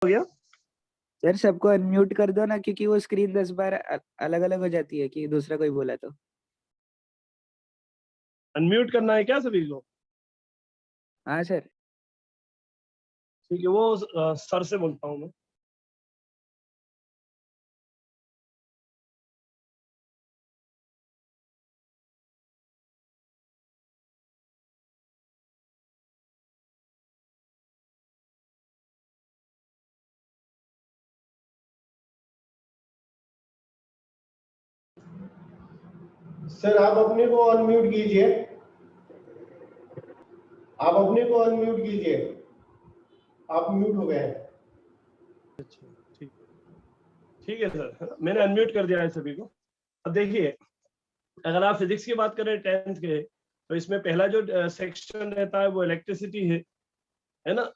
हो गया। सर सबको अनम्यूट कर दो ना, क्योंकि वो स्क्रीन 10 बार अलग अलग हो जाती है कि दूसरा कोई बोला तो। अनम्यूट करना है क्या सभी को? हाँ सर। ठीक है, वो सर से बोलता हूँ मैं। सर आप अपने को अनम्यूट कीजिए, आप अपने को अनम्यूट कीजिए, आप म्यूट हो गए हैं। अच्छा ठीक है सर, मैंने अनम्यूट कर दिया है सभी को। अब देखिए, अगर आप फिजिक्स की बात करें 10th के, तो इसमें पहला जो सेक्शन रहता है वो इलेक्ट्रिसिटी है ना।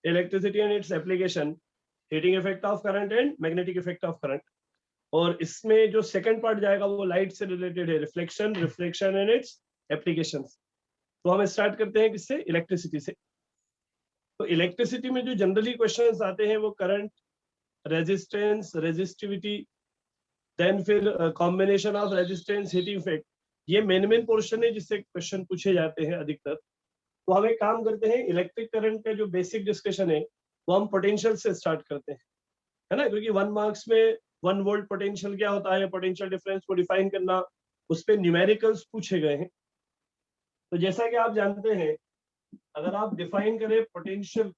Electricity and its application, heating effect of current and magnetic effect of current. और इसमें जो सेकंड पार्ट जाएगा वो लाइट से रिलेटेड है, reflection, reflection and it's applications. तो हम स्टार्ट करते हैं किससे? इलेक्ट्रिसिटी से। तो इलेक्ट्रिसिटी में जो जनरली क्वेश्चंस आते हैं वो करंट, रेजिस्टेंस, रेजिस्टिविटी, देन फिर combination of resistance, heating effect. ये मेन पोर्शन है जिससे क्वेश्चन पूछे जाते हैं अधिकतर। तो हम एक काम करते हैं, इलेक्ट्रिक करंट का जो बेसिक डिस्कशन है वो हम पोटेंशियल से स्टार्ट करते हैं, है ना, क्योंकि 1 मार्क्स में 1 वोल्ट पोटेंशियल क्या होता है, पोटेंशियल डिफरेंस को डिफाइन करना, उस पर न्यूमेरिकल्स पूछे गए हैं। तो जैसा कि आप जानते हैं, अगर आप डिफाइन करें पोटेंशियल,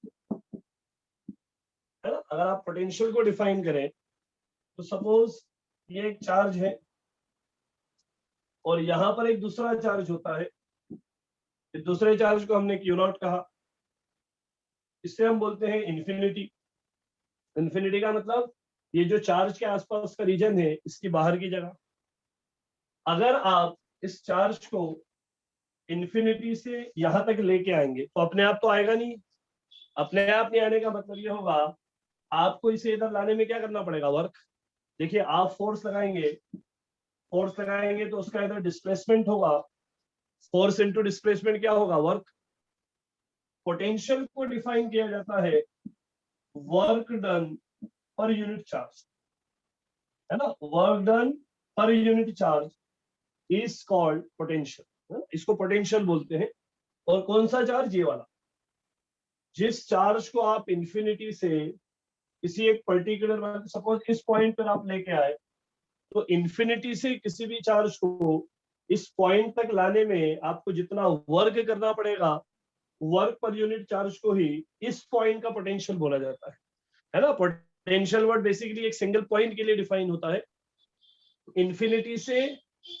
है ना, अगर आप पोटेंशियल को डिफाइन करें तो सपोज ये एक चार्ज है और यहां पर एक दूसरा चार्ज होता है। इस दूसरे चार्ज को हमने क्यू नॉट कहा। इससे हम बोलते हैं इन्फिनिटी। इन्फिनिटी का मतलब ये जो चार्ज के आसपास का रीजन है इसकी बाहर की जगह। अगर आप इस चार्ज को इन्फिनिटी से यहां तक लेके आएंगे तो अपने आप तो आएगा नहीं। अपने आप नहीं आने का मतलब ये होगा आपको इसे इधर लाने में क्या करना पड़ेगा? वर्क। देखिए, आप फोर्स लगाएंगे, फोर्स लगाएंगे तो उसका इधर डिस्प्लेसमेंट होगा, फोर्स इनटू डिस्प्लेसमेंट क्या होगा? वर्क। पोटेंशियल को डिफाइन किया जाता है work done per unit charge, है ना। Work done per unit charge is called potential, इसको पोटेंशियल बोलते हैं। और कौन सा चार्ज? ये वाला। जिस चार्ज को आप इंफिनिटी से किसी एक पर्टिकुलर, सपोज इस पॉइंट पर आप लेके आए, तो इंफिनिटी से किसी भी चार्ज को इस पॉइंट तक लाने में आपको जितना वर्क करना पड़ेगा, वर्क पर यूनिट चार्ज को ही इस पॉइंट का पोटेंशियल बोला जाता है ना। पोटेंशियल वर्ड बेसिकली एक सिंगल पॉइंट के लिए डिफाइन होता है। इंफिनिटी से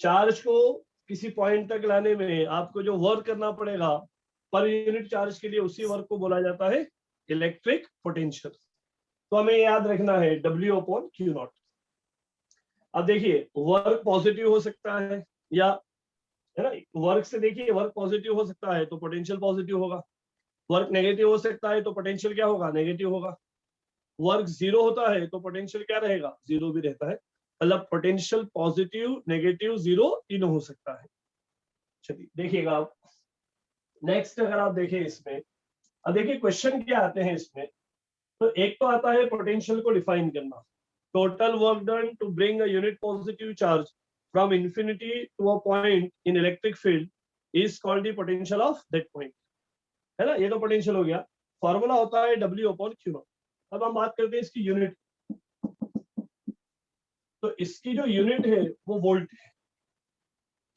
चार्ज को किसी पॉइंट तक लाने में आपको जो वर्क करना पड़ेगा पर यूनिट चार्ज के लिए, उसी वर्क को बोला जाता है इलेक्ट्रिक पोटेंशियल। तो हमें याद रखना है W अपॉन क्यू नॉट। अब देखिए, वर्क पॉजिटिव हो सकता है या, है ना, वर्क से देखिए वर्क पॉजिटिव हो सकता है तो पोटेंशियल पॉजिटिव होगा। वर्क नेगेटिव हो सकता है तो पोटेंशियल क्या होगा? नेगेटिव होगा। वर्क जीरो होता है तो पोटेंशियल क्या रहेगा? जीरो भी रहता है। मतलब पोटेंशियल पॉजिटिव, नेगेटिव, जीरो तीनों हो सकता है। चलिए देखिएगा आप नेक्स्ट, अगर आप देखें इसमें, अब देखिए क्वेश्चन क्या आते हैं इसमें। तो एक तो आता है पोटेंशियल को डिफाइन करना। Total work done to bring a unit positive charge from infinity to a point in electric field is called the potential of that point, है ना। ये तो पोटेंशियल हो गया। फॉर्मूला होता है W अपॉन क्यू नॉट। अब हम बात करते हैं इसकी यूनिट। तो इसकी जो यूनिट है वो वोल्ट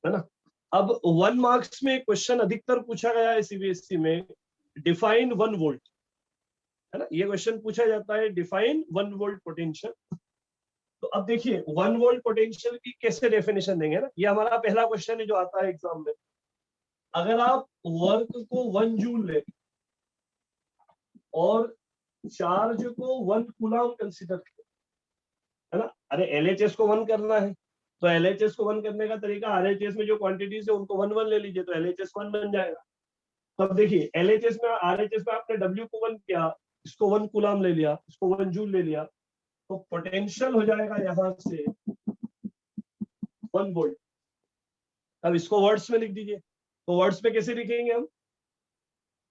है ना। अब 1 मार्क्स में क्वेश्चन अधिकतर पूछा गया है CBSE में, डिफाइन 1 वोल्ट, है ना। ये क्वेश्चन पूछा जाता है डिफाइन 1 वोल्ट पोटेंशियल। तो अब देखिए 1 वोल्ट पोटेंशियल की कैसे डेफिनेशन देंगे ना, ये हमारा पहला क्वेश्चन है जो आता है एग्जाम में। अगर आप वर्क को 1 जूल ले और चार्ज को 1 कूलम कंसीडर करें, है ना। अरे LHS को 1 करना है तो LHS को 1 करने का तरीका, RHS में जो क्वांटिटीज है उनको 1 1 ले लीजिए तो LHS 1 बन जाएगा। तो अब देखिए LHS में, RHS में आपने W को 1 किया, इसको 1 कूलम ले लिया, इसको 1 जूल ले लिया, तो पोटेंशियल हो जाएगा यहां से 1 वोल्ट। अब इसको वर्ड्स में लिख दीजिए। तो वर्ड्स में कैसे लिखेंगे हम?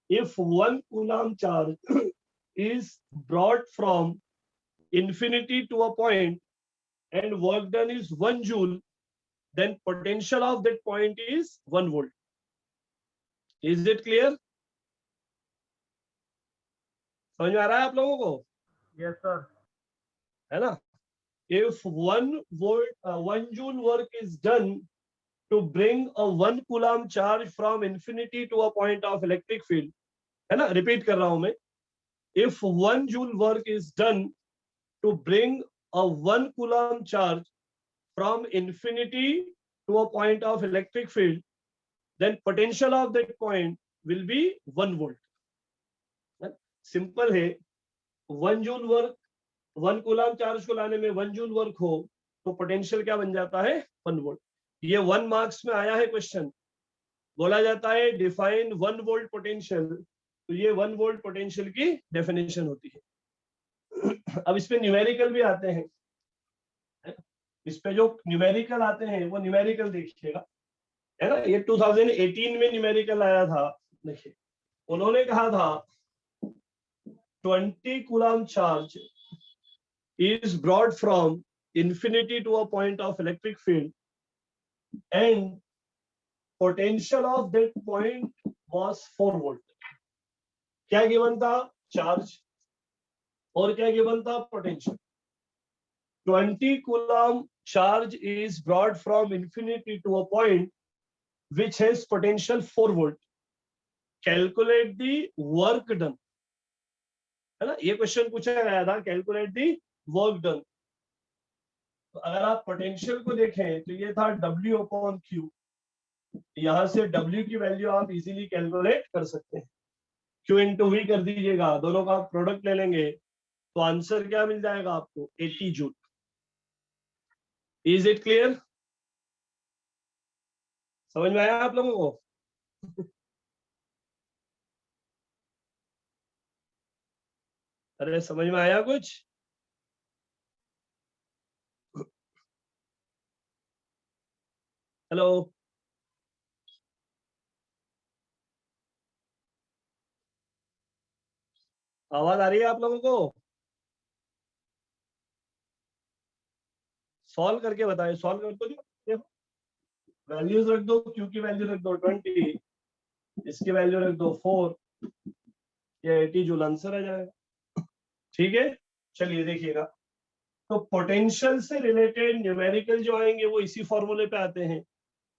If 1 coulomb charge is brought from infinity to a point and work done is 1 joule, then potential of that point is 1 volt. Is it clear? समझ में आ रहा है आप लोगों को? Yes, sir. है ना? If 1 volt, 1 joule work is done to bring a 1 coulomb charge from infinity to a point of electric field, है ना? Repeat कर रहा हूं मैं. If 1 joule work is done to bring a 1 coulomb charge from infinity to a point of electric field, then potential of that point will be 1 volt. Simple है. 1 joule work, 1 coulomb charge को लाने में 1 joule work हो तो potential क्या बन जाता है? 1 वोल्ट. ये 1 मार्क्स में आया है क्वेश्चन. बोला जाता है डिफाइन 1 वोल्ट पोटेंशियल, तो ये 1 वोल्ट पोटेंशियल की डेफिनेशन होती है. अब इस पे न्यूमेरिकल भी आते हैं. इस पे जो न्यूमेरिकल आते हैं वो न्यूमेरिकल देखिएगा, है ना. ये 2018 में न्यूमेरिकल आया था. देखिए उन्होंने कहा था 20 coulomb charge is brought from infinity to a point of electric field and potential of that point was 4 volt. क्या गिवन था? चार्ज. और क्या गिवन था? Potential. 20 coulomb charge is brought from infinity to a point which has potential 4 volt. Calculate the work done. है ना. ये question पूछा गया था, कैलकुलेट दी वर्क डन. तो अगर आप पोटेंशियल को देखें तो ये था W अपॉन Q. यहां से W की वैल्यू आप इजीली कैलकुलेट कर सकते हैं. Q इंटू V कर दीजिएगा, दोनों का प्रोडक्ट ले लेंगे तो आंसर क्या मिल जाएगा आपको? 80 जूल. Is it clear? समझ में आया आप लोगों को? अरे समझ में आया कुछ? हेलो, आवाज आ रही है आप लोगों को? सॉल्व करके बताएं. सॉल्व कर दो. देखो वैल्यूज रख दो. Q की वैल्यू रख दो 20, इसकी वैल्यू रख दो 4, ये 80 जूल आंसर आ जाएगा. ठीक है, चलिए देखिएगा. तो पोटेंशियल से रिलेटेड न्यूमेरिकल जो आएंगे वो इसी फॉर्मूले पे आते हैं.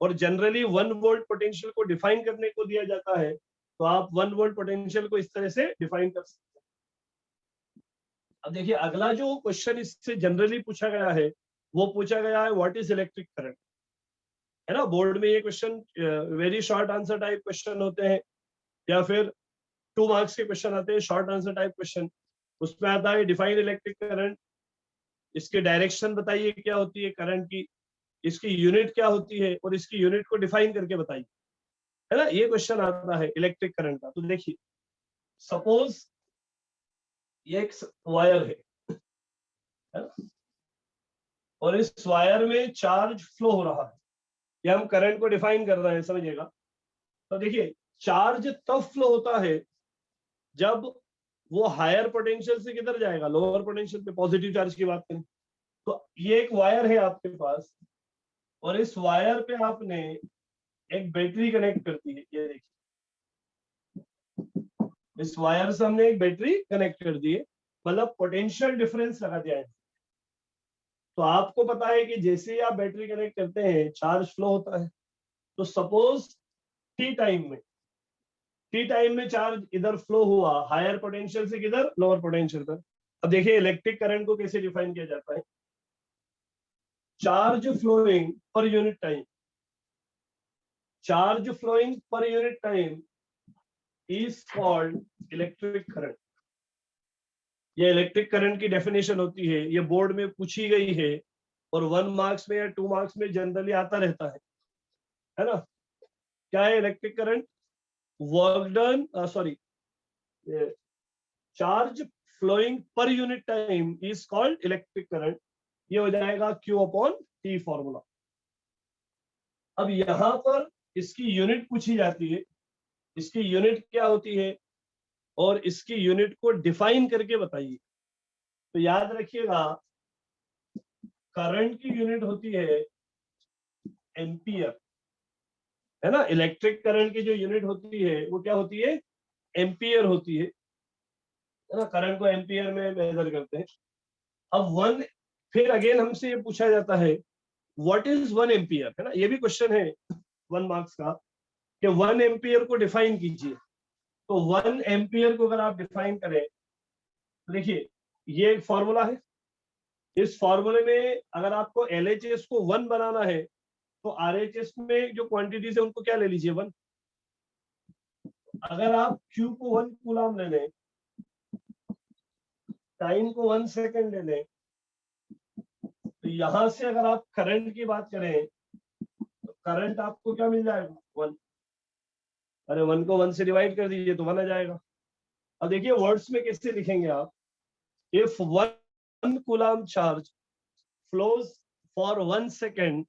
और जनरली 1 वोल्ट पोटेंशियल को डिफाइन करने को दिया जाता है, तो आप 1 वोल्ट पोटेंशियल को इस तरह से डिफाइन कर सकते हैं. अब देखिए अगला जो क्वेश्चन इससे जनरली पूछा गया है वो पूछा गया है व्हाट इज इलेक्ट्रिक करंट. है ना. बोर्ड में ये question very short answer type question होते हैं, या फिर 2 मार्क्स के क्वेश्चन आते हैं शॉर्ट आंसर टाइप क्वेश्चन. उसमें आता है डिफाइन इलेक्ट्रिक करंट, इसकी डायरेक्शन बताइए क्या होती है करंट की, इसकी यूनिट क्या होती है और इसकी यूनिट को डिफाइन करके बताइए. है ना. ये क्वेश्चन आता है इलेक्ट्रिक करंट का. तो देखिए सपोज ये एक वायर है ना, और इस वायर में चार्ज फ्लो हो रहा है. ये हम करंट को डिफाइन कर रहे हैं, समझिएगा. तो देखिए चार्ज तब फ्लो होता है जब वो हायर पोटेंशियल से किधर जाएगा? लोअर पोटेंशियल पे. पॉजिटिव चार्ज की बात करें तो ये एक वायर है आपके पास, और इस वायर पे आपने एक बैटरी कनेक्ट कर दी है. ये देखिए इस वायर से हमने एक बैटरी कनेक्ट कर दी है, मतलब पोटेंशियल डिफरेंस लगा दिया है. तो आपको पता है कि जैसे ही आप बैटरी कनेक्ट करते हैं चार्ज फ्लो होता है. तो सपोज टी टाइम में चार्ज इधर फ्लो हुआ हायर पोटेंशियल से किधर? लोअर पोटेंशियल पर. अब देखिए इलेक्ट्रिक करंट को कैसे डिफाइन किया जाता है. Charge flowing per unit time. Charge flowing per unit time is called electric current. ये इलेक्ट्रिक करंट की डेफिनेशन होती है. ये बोर्ड में पूछी गई है और 1 मार्क्स में या 2 मार्क्स में जनरली आता रहता है ना. क्या है electric current? Work done, sorry, charge flowing per unit time is called electric current. ये हो जाएगा Q अपॉन T फॉर्मूला. अब यहां पर इसकी यूनिट पूछी जाती है. इसकी यूनिट क्या होती है? और इसकी यूनिट को डिफाइन करके बताइए। तो याद रखिएगा करंट की यूनिट होती है एम्पियर, है ना। इलेक्ट्रिक करंट की जो यूनिट होती है वो क्या होती है, एम्पियर होती है ना। करंट को एम्पियर में मेजर करते हैं। अब वन, फिर अगेन हमसे ये पूछा जाता है व्हाट इज 1 एम्पियर, है ना। ये भी क्वेश्चन है 1 मार्क्स का कि 1 एम्पियर को डिफाइन कीजिए। तो 1 एम्पियर को अगर आप डिफाइन करें, देखिए ये एक फॉर्मूला है। इस फॉर्मूले में अगर आपको LHS को 1 बनाना है तो RHS में जो क्वांटिटीज है उनको क्या ले लीजिए 1। अगर आप Q को 1 कूलम ले लें, टाइम को 1 सेकेंड ले लें, तो यहां से अगर आप करंट की बात करें तो करंट आपको क्या मिल जाएगा 1। अरे 1 को 1 से डिवाइड कर दीजिए तो 1 आ जाएगा। अब देखिए वर्ड्स में कैसे लिखेंगे आप, if 1 coulomb charge flows for 1 second,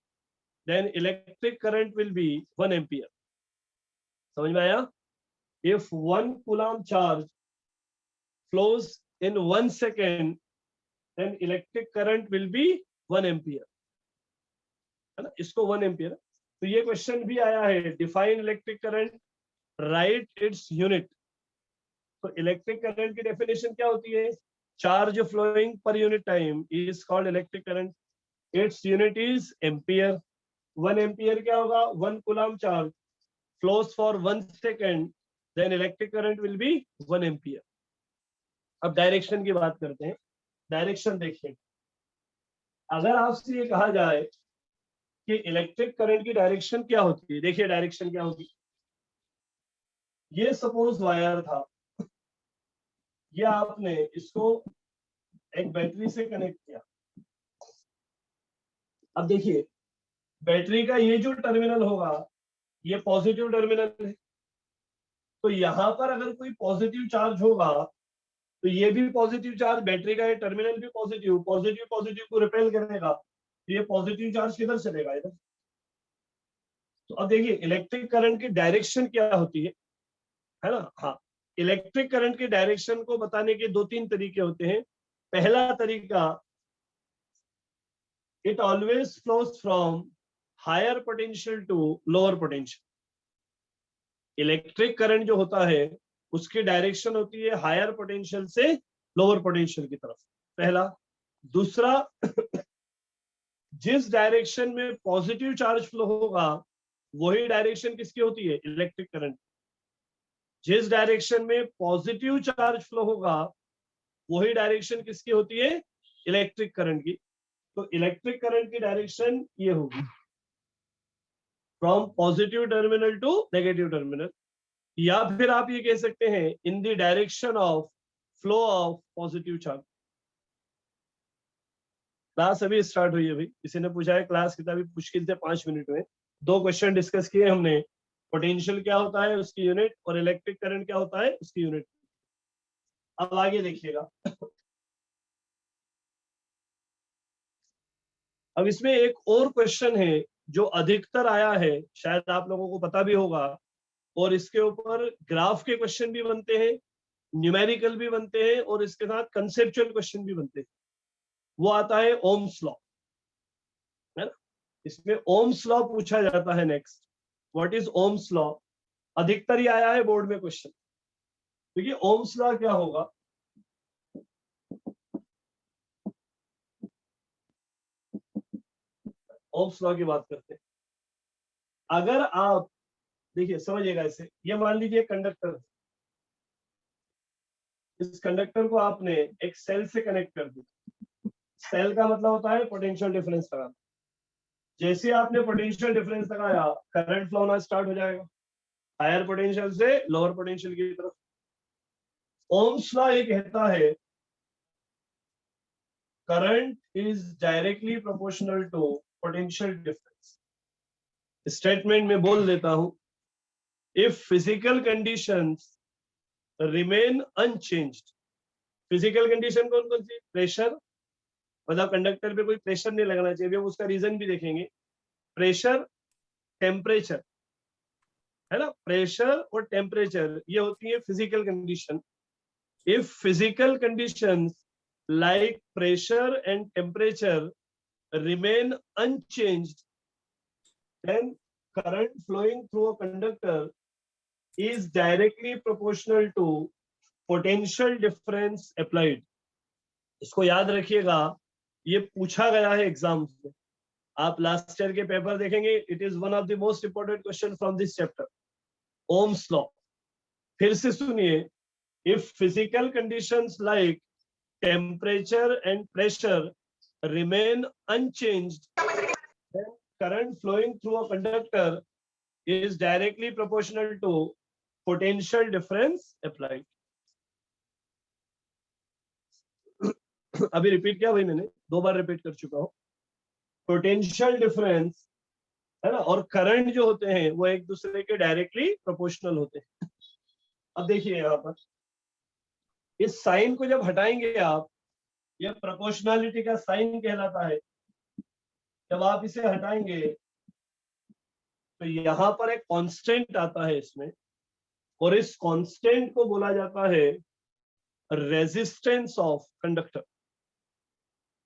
then electric current will be 1 ampere. समझ में आया? If 1 coulomb charge flows in 1 second, then electric current will be 1 ampere. है ना, इसको 1 एम्पियर। तो ये क्वेश्चन भी आया है, define electric current, right it's unit. तो इलेक्ट्रिक करंट की डेफिनेशन क्या होती है, charge flowing per unit time is called electric current, it's unit is ampere. 1 ampere क्या होगा, 1 coulomb charge flows for 1 second, then electric current will be 1 ampere. अब direction की बात करते हैं। डायरेक्शन देखिए, अगर आपसे ये कहा जाए कि इलेक्ट्रिक करंट की डायरेक्शन क्या होती है, देखिए डायरेक्शन क्या होगी। ये सपोज वायर था, ये आपने इसको एक बैटरी से कनेक्ट किया। अब देखिए बैटरी का ये जो टर्मिनल होगा ये पॉजिटिव टर्मिनल है, तो यहां पर अगर कोई पॉजिटिव चार्ज होगा तो ये भी पॉजिटिव चार्ज, बैटरी का ये टर्मिनल भी पॉजिटिव, पॉजिटिव पॉजिटिव को रिपेल करेगा, तो ये पॉजिटिव चार्ज किधर चलेगा, इधर। तो अब देखिए इलेक्ट्रिक करंट की डायरेक्शन क्या होती है ना। हाँ, इलेक्ट्रिक करंट की डायरेक्शन को बताने के 2-3 तरीके होते हैं। पहला तरीका, it always flows from higher potential to lower potential. Electric current जो होता है उसकी डायरेक्शन होती है हायर पोटेंशियल से लोअर पोटेंशियल की तरफ, पहला। दूसरा, जिस डायरेक्शन में पॉजिटिव चार्ज फ्लो होगा वही डायरेक्शन किसकी होती है, इलेक्ट्रिक करंट। जिस डायरेक्शन में पॉजिटिव चार्ज फ्लो होगा वही डायरेक्शन किसकी होती है, इलेक्ट्रिक करंट की। तो इलेक्ट्रिक करंट की डायरेक्शन ये होगी, from positive terminal to negative terminal, या फिर आप ये कह सकते हैं in the direction of flow of positive charge. Class अभी स्टार्ट हुई है, अभी किसी ने पूछा है क्लास कितना, भी मुश्किल से 5 मिनट में 2 क्वेश्चन डिस्कस किए हमने। पोटेंशियल क्या होता है उसकी यूनिट, और इलेक्ट्रिक करंट क्या होता है उसकी यूनिट। अब आगे देखिएगा, अब इसमें एक और क्वेश्चन है जो अधिकतर आया है, शायद आप लोगों को पता भी होगा, और इसके ऊपर ग्राफ के क्वेश्चन भी बनते हैं, न्यूमेरिकल भी बनते हैं, और इसके साथ कंसेप्चुअल क्वेश्चन भी बनते हैं। वो आता है ओम्स लॉ, है ना। इसमें ओम्स लॉ पूछा जाता है next, what is Ohm's law. अधिकतर ही आया है बोर्ड में क्वेश्चन। देखिए ओम्स लॉ क्या होगा, ओम्स लॉ की बात करते हैं। अगर आप देखिए समझिएगा इसे, ये मान लीजिए कंडक्टर, इस कंडक्टर को आपने एक सेल से कनेक्ट कर दिया। सेल का मतलब होता है पोटेंशियल डिफरेंस लगाना। जैसे आपने पोटेंशियल डिफरेंस लगाया करंट फ्लो होना स्टार्ट हो जाएगा, हायर पोटेंशियल से लोअर पोटेंशियल की तरफ। ओम्स लॉ ये कहता है current is directly proportional to potential difference. Statement में बोल देता हूं, if physical conditions remain unchanged. Physical condition कौन कौन सी, प्रेशर, मतलब कंडक्टर पे कोई प्रेशर नहीं लगना चाहिए, उसका रीजन भी देखेंगे। प्रेशर, टेम्परेचर, है ना, प्रेशर और टेम्परेचर ये होती है physical condition. if physical conditions like pressure and temperature remain unchanged, then current flowing through a conductor is directly proportional to potential difference applied. इसको याद रखिएगा, ये पूछा गया है एग्जाम में. आप लास्ट ईयर के पेपर देखेंगे, it is one of the most important question from this chapter, Ohm's law. फिर से सुनिए, if physical conditions like temperature and pressure remain unchanged, then current flowing through a conductor is directly proportional to potential difference applied. अभी repeat किया भाई, मैंने 2 बार repeat कर चुका हूं. पोटेंशियल डिफरेंस है ना, और करंट जो होते हैं वो एक दूसरे के डायरेक्टली प्रोपोर्शनल होते हैं. अब देखिए यहाँ पर इस साइन को जब हटाएंगे आप, ये प्रोपोर्शनलिटी का साइन कहलाता है. जब आप इसे हटाएंगे तो यहाँ पर एक कांस्टेंट आता है इसमें, और इस कांस्टेंट को बोला जाता है रेजिस्टेंस ऑफ कंडक्टर,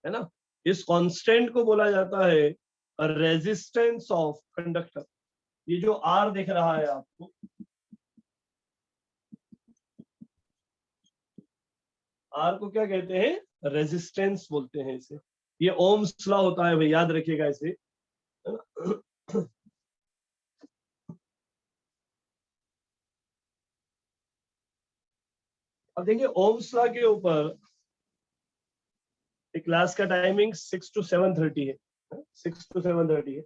है ना. इस कांस्टेंट को बोला जाता है रेजिस्टेंस ऑफ कंडक्टर. ये जो आर दिख रहा है आपको, आर को क्या कहते हैं, रेजिस्टेंस बोलते हैं इसे. ये ओम्स लॉ होता है भाई, याद रखिएगा इसे. अब देखिए ओम्स लॉ के ऊपर क्लास का टाइमिंग 6 to 7:30 है, 6 to 7:30 है.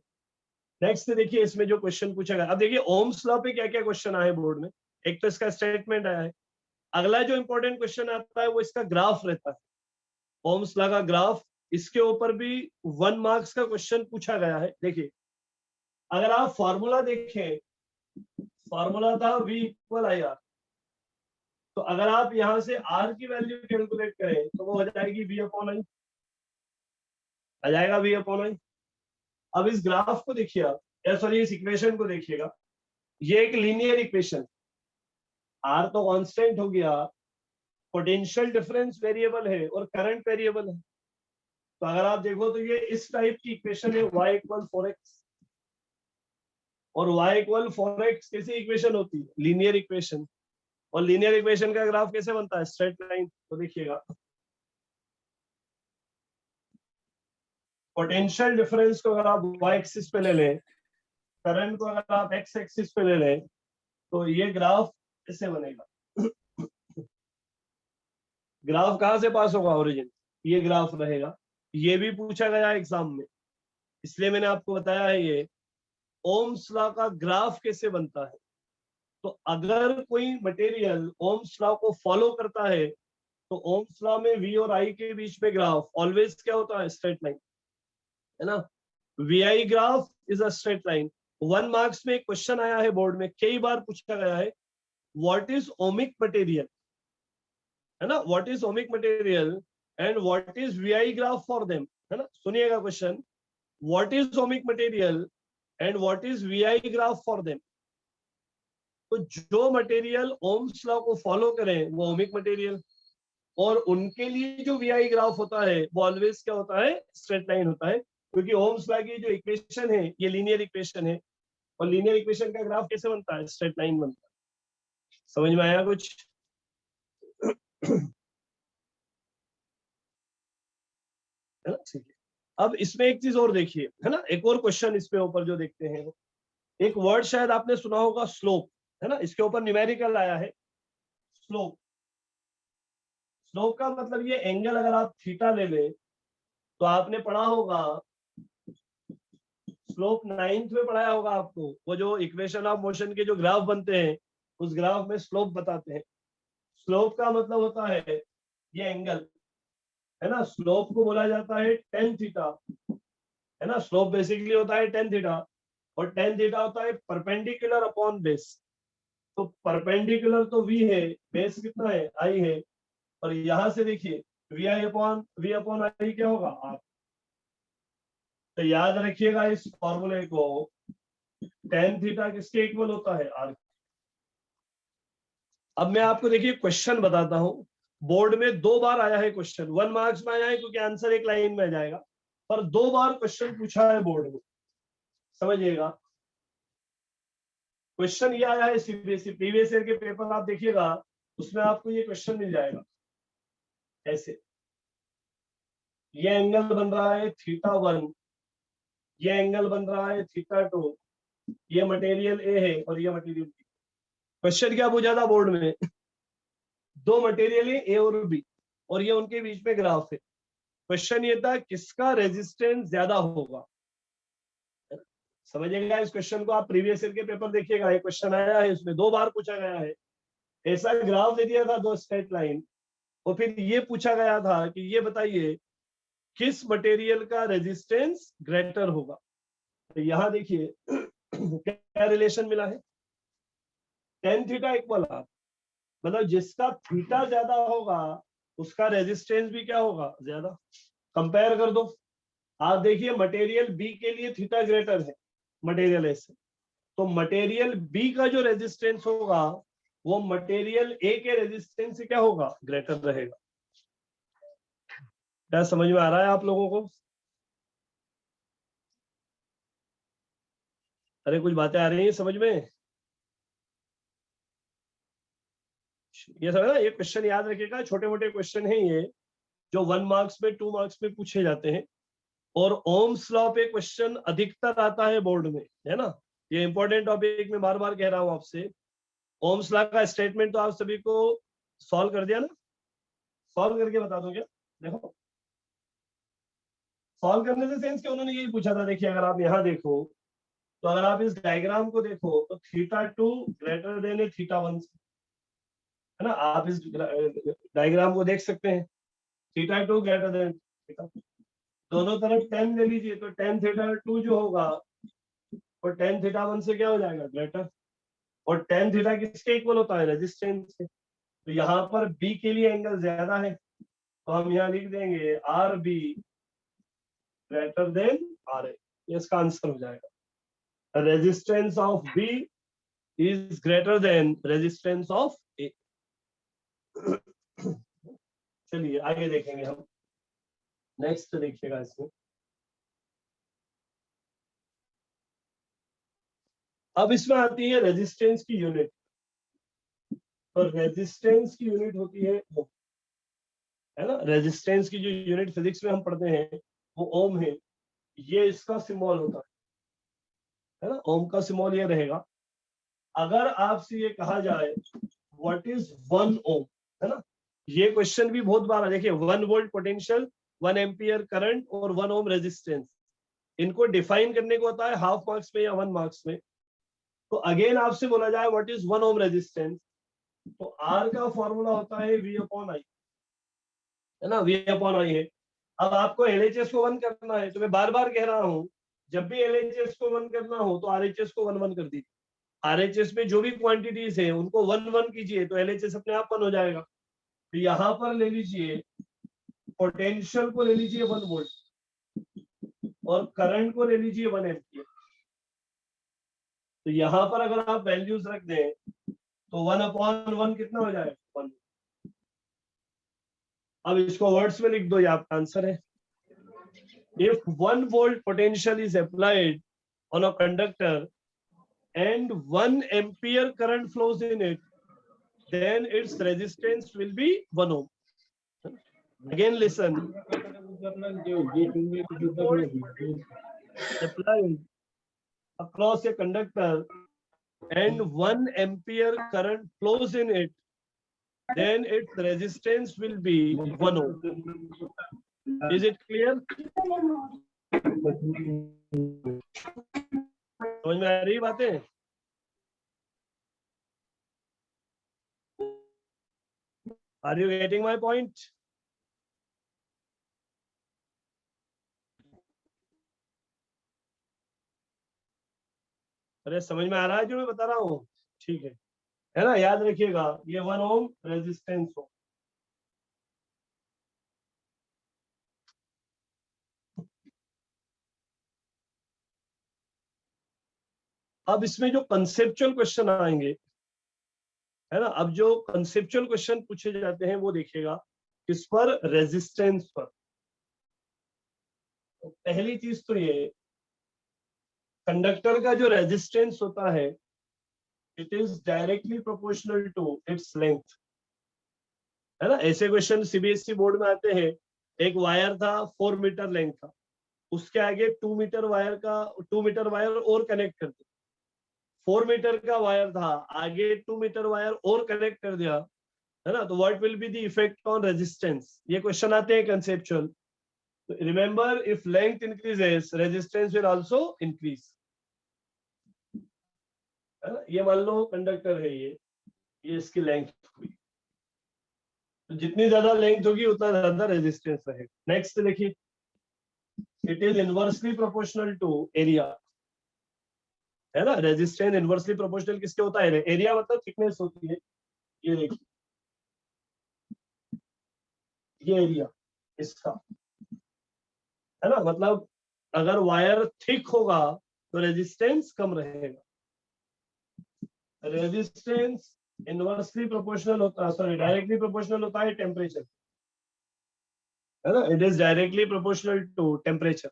नेक्स्ट देखिए इसमें जो क्वेश्चन पूछा गया. अब देखिए ओम्स लॉ पे क्या क्या क्वेश्चन आए बोर्ड में. एक तो इसका स्टेटमेंट आया है. अगला जो इंपॉर्टेंट क्वेश्चन आता है वो इसका ग्राफ रहता है, ओम्स लॉ का ग्राफ. इसके ऊपर भी 1 मार्क्स का क्वेश्चन पूछा गया है. देखिए अगर आप फॉर्मूला देखें, फॉर्मूला था V = IR. तो अगर आप यहां से R की वैल्यू कैलकुलेट करें तो वो हो जाएगी V/I, आ जाएगा V/I. अब इस ग्राफ को देखिए आप, सॉरी इस इक्वेशन को देखिएगा. ये एक लीनियर इक्वेशन, R तो कांस्टेंट हो गया, पोटेंशियल डिफरेंस वेरिएबल है और करंट वेरिएबल है. तो अगर आप देखो तो ये इस टाइप की इक्वेशन है, y = 4x. और y = 4x कैसी इक्वेशन होती है, लीनियर इक्वेशन. और लीनियर इक्वेशन का ग्राफ कैसे बनता है, स्ट्रेट लाइन. तो देखिएगा पोटेंशियल डिफरेंस को अगर आप y एक्सिस पे ले लें, करंट को अगर आप x एक्सिस पे ले लें, तो ये ग्राफ कैसे बनेगा. ग्राफ कहां से पास होगा, ओरिजिन, ये ग्राफ रहेगा. ये भी पूछा गया एग्जाम में, इसलिए मैंने आपको बताया है ये ओम्स लॉ का ग्राफ कैसे बनता है. तो अगर कोई मटेरियल ओम्स लॉ को फॉलो करता है तो ओम्स लॉ में V और I के बीच में ग्राफ ऑलवेज क्या होता है, स्ट्रेट लाइन, है ना. VI graph is a straight line. 1 marks में एक क्वेश्चन आया है बोर्ड में, कई बार पूछा गया है, व्हाट इज ओमिक मटेरियल, है ना. What is ohmic material and what is VI graph for them, है ना. सुनिएगा question, what is ohmic material and what is VI graph for them. तो जो मटेरियल ओम्स लॉ को फॉलो करें वो ओमिक मटेरियल, और उनके लिए जो VI ग्राफ होता है वो ऑलवेज क्या होता है, स्ट्रेट लाइन होता है. क्योंकि ओम्स लॉ की जो इक्वेशन है ये लीनियर इक्वेशन है, और लीनियर इक्वेशन का ग्राफ कैसे बनता है, स्ट्रेट लाइन बनता है. समझ में आया कुछ. है ना, ठीक है. अब इसमें एक चीज और देखिए, है ना, एक और क्वेश्चन इसमें ऊपर जो देखते हैं, एक वर्ड शायद आपने सुना होगा, स्लोप, है ना. इसके ऊपर न्यूमेरिकल आया है, स्लोप. स्लोप का मतलब ये एंगल, अगर आप थीटा ले लें तो आपने पढ़ा होगा, स्लोप 9th में पढ़ाया होगा आपको, वो जो इक्वेशन ऑफ मोशन के जो ग्राफ बनते हैं उस ग्राफ में स्लोप बताते हैं. स्लोप का मतलब होता है ये एंगल, है ना. स्लोप को बोला जाता है tan थीटा, है ना. स्लोप बेसिकली होता है tan थीटा, और tan थीटा होता है परपेंडिकुलर अपॉन बेस. तो परपेंडिकुलर तो V है, बेस कितना है, I है. और यहां से देखिए V/I क्या होगा, R. तो याद रखिएगा इस फॉर्मूले को, tan थीटा किसके इक्वल होता है, R. अब मैं आपको देखिए क्वेश्चन बताता हूं, बोर्ड में 2 बार आया है क्वेश्चन, 1 मार्क्स में आया है क्योंकि आंसर एक लाइन में आ जाएगा, पर 2 बार क्वेश्चन पूछा है बोर्ड में, समझिएगा। क्वेश्चन ये आया है सीबीएसई प्रीवियस ईयर के पेपर आप देखिएगा, उसमें आपको ये क्वेश्चन मिल जाएगा ऐसे। ये एंगल बन रहा है θ1, ये एंगल बन रहा है θ2, ये मटेरियल ए है और ये मटेरियल बी। क्वेश्चन क्या पूछा था बोर्ड में? 2 मटेरियल है ए और बी, और ये उनके बीच में ग्राफ है। क्वेश्चन ये था किसका रेजिस्टेंस ज्यादा होगा। समझिएगा इस क्वेश्चन को, आप प्रीवियस ईयर के पेपर देखिएगा, ये क्वेश्चन आया है, इसमें 2 बार पूछा गया है। ऐसा ग्राफ दे दिया था 2 स्ट्रेट लाइन, और फिर ये पूछा गया था कि ये बताइए किस मटेरियल का रेजिस्टेंस ग्रेटर होगा। तो यहां देखिए क्या रिलेशन मिला है, tan थीटा इक्वल आर, मतलब जिसका थीटा ज्यादा होगा उसका रेजिस्टेंस भी क्या होगा, ज्यादा। कंपेयर कर दो, आप देखिए मटेरियल बी के लिए थीटा ग्रेटर है मटेरियल ए से, तो मटेरियल बी का जो रेजिस्टेंस होगा वो मटेरियल ए के रेजिस्टेंस से क्या होगा, ग्रेटर रहेगा। क्या समझ में आ रहा है आप लोगों को? अरे कुछ बातें आ रही हैं समझ में? ये समझ ना, ये क्वेश्चन याद रखिएगा, छोटे मोटे क्वेश्चन हैं ये, जो 1 मार्क्स में 2 मार्क्स में पूछे जाते हैं। और ओम्स लॉ पे क्वेश्चन अधिकतर आता है बोर्ड में, है ना। ये इंपॉर्टेंट टॉपिक में बार बार कह रहा हूं आपसे। ओम्स लॉ का स्टेटमेंट तो आप सभी को सॉल्व कर दिया ना, सॉल्व करके बता दो क्या? देखो सॉल्व करने से सेंस क्या, उन्होंने यही पूछा था। देखिए अगर आप यहाँ देखो, तो अगर आप इस डायग्राम को देखो तो θ2 ग्रेटर देन है θ1 से, है ना। आप इस डायग्राम को देख सकते हैं, θ2 ग्रेटर देन θ, दोनों तरफ 10 ले लीजिए, तो tan θ2 जो होगा वो tan θ1 से क्या हो जाएगा, ग्रेटर। और tan थीटा किसके इक्वल होता है, रेजिस्टेंस के। तो यहाँ पर बी के लिए एंगल ज्यादा है, तो हम यहाँ लिख देंगे R B greater than R A, इसका आंसर हो जाएगा। Resistance of B is greater than resistance of A. चलिए आगे देखेंगे हम, नेक्स्ट देखिएगा इसमें। अब इसमें आती है रेजिस्टेंस की यूनिट। तो रेजिस्टेंस की यूनिट होती है ओम, है ना। रेजिस्टेंस की जो यूनिट फिजिक्स में हम पढ़ते हैं वो ओम है। ये इसका सिंबल होता है ना, ओम का सिंबल ये रहेगा। अगर आपसे ये कहा जाए व्हाट इज 1 ओम, है ना, ये क्वेश्चन भी बहुत बार देखिए, 1 वोल्ट पोटेंशियल, 1 एम्पियर करंट और 1 ओम रेजिस्टेंस, इनको डिफाइन करने को होता है हाफ मार्क्स में या 1 मार्क्स में। तो अगेन आपसे बोला जाए व्हाट इज 1 ओम रेजिस्टेंस, तो आर का फॉर्मूला होता है V अपॉन आई, है ना, V अपॉन आई है। अब आपको LHS को 1 करना है, तो मैं बार बार कह रहा हूं जब भी LHS को 1 करना हो तो RHS को 1 1 कर दीजिए। RHS में जो भी क्वांटिटीज है उनको 1 1 कीजिए, तो LHS अपने आप 1 हो जाएगा। तो यहाँ पर ले लीजिए पोटेंशियल को ले लीजिए 1 वोल्ट और करंट को ले लीजिए 1 एम्पियर। तो यहाँ पर अगर आप वैल्यूज रख दें तो 1 अपॉन 1 कितना हो जाएगा, 1। अब इसको वर्ड्स में लिख दो, ये आपका आंसर है। If 1 volt potential is applied on a conductor and 1 ampere current flows in it, then its resistance will be 1 ohm. Again listen. 1 volt applied across a conductor and 1 ampere current flows in it, then its resistance will be 1 ohm. Is it clear? समझ में आ रही बातें? Are you getting my point? अरे समझ में आ रहा है जो मैं बता रहा हूँ? ठीक है ना, याद रखिएगा ये 1 ओम रेजिस्टेंस हो। अब इसमें जो कंसेप्चुअल क्वेश्चन आएंगे, है ना। अब जो कंसेप्चुअल क्वेश्चन पूछे जाते हैं वो देखिएगा किस पर, रेजिस्टेंस पर। तो पहली चीज तो ये, कंडक्टर का जो रेजिस्टेंस होता है it is directly proportional to its length, है ना। ऐसे क्वेश्चन सीबीएसई बोर्ड में आते हैं, एक वायर था 4 मीटर लेंथ का, उसके आगे 2 मीटर वायर और कनेक्ट कर दिया, 4 मीटर का वायर था, आगे 2 मीटर वायर और कनेक्ट कर दिया, है ना। तो what will be the effect on resistance, ये क्वेश्चन आते हैं conceptual. Remember if length increases resistance will also increase, है ना। ये मान लो कंडक्टर है, ये इसकी लेंथ हुई, तो जितनी ज्यादा लेंथ होगी उतना ज्यादा रेजिस्टेंस रहेगा। नेक्स्ट देखिए, it is inversely proportional to area, है ना। रेजिस्टेंस इनवर्सली प्रोपोर्शनल किसके होता है, एरिया मतलब थिकनेस होती है। ये देखिए, ये एरिया इसका, है ना। मतलब अगर वायर थिक होगा तो रेजिस्टेंस कम रहेगा। रेजिस्टेंस इनवर्सली प्रोपोर्शनल होता है, सॉरी डायरेक्टली प्रोपोर्शनल होता है टेम्परेचर, है ना। It is directly proportional to temperature.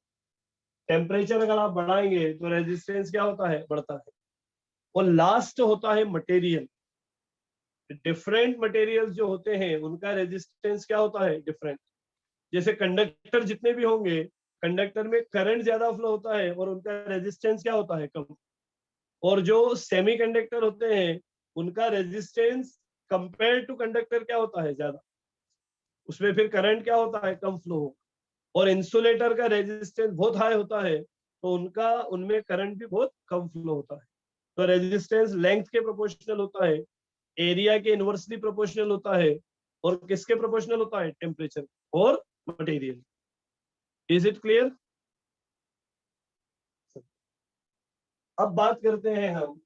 Temperature अगर आप बढ़ाएंगे तो रेजिस्टेंस क्या होता है, बढ़ता है। और लास्ट होता है मटेरियल। डिफरेंट मटेरियल्स जो होते हैं उनका रेजिस्टेंस क्या होता है, डिफरेंट। जैसे कंडक्टर जितने भी होंगे, कंडक्टर में करंट ज्यादा फ्लो होता है और उनका रेजिस्टेंस क्या होता है, कम। और जो सेमीकंडक्टर होते हैं उनका रेजिस्टेंस कंपेयर टू कंडक्टर क्या होता है, ज्यादा। उसमें फिर करंट क्या होता है, कम फ्लो हो। और इंसुलेटर का रेजिस्टेंस बहुत हाई होता है तो उनमें करंट भी बहुत कम फ्लो होता है। तो रेजिस्टेंस लेंथ के प्रोपोर्शनल होता है, एरिया के इनवर्सली प्रोपोर्शनल होता है, और किसके प्रोपोर्शनल होता है, टेम्परेचर और मटेरियल। Is it clear? अब बात करते हैं हम,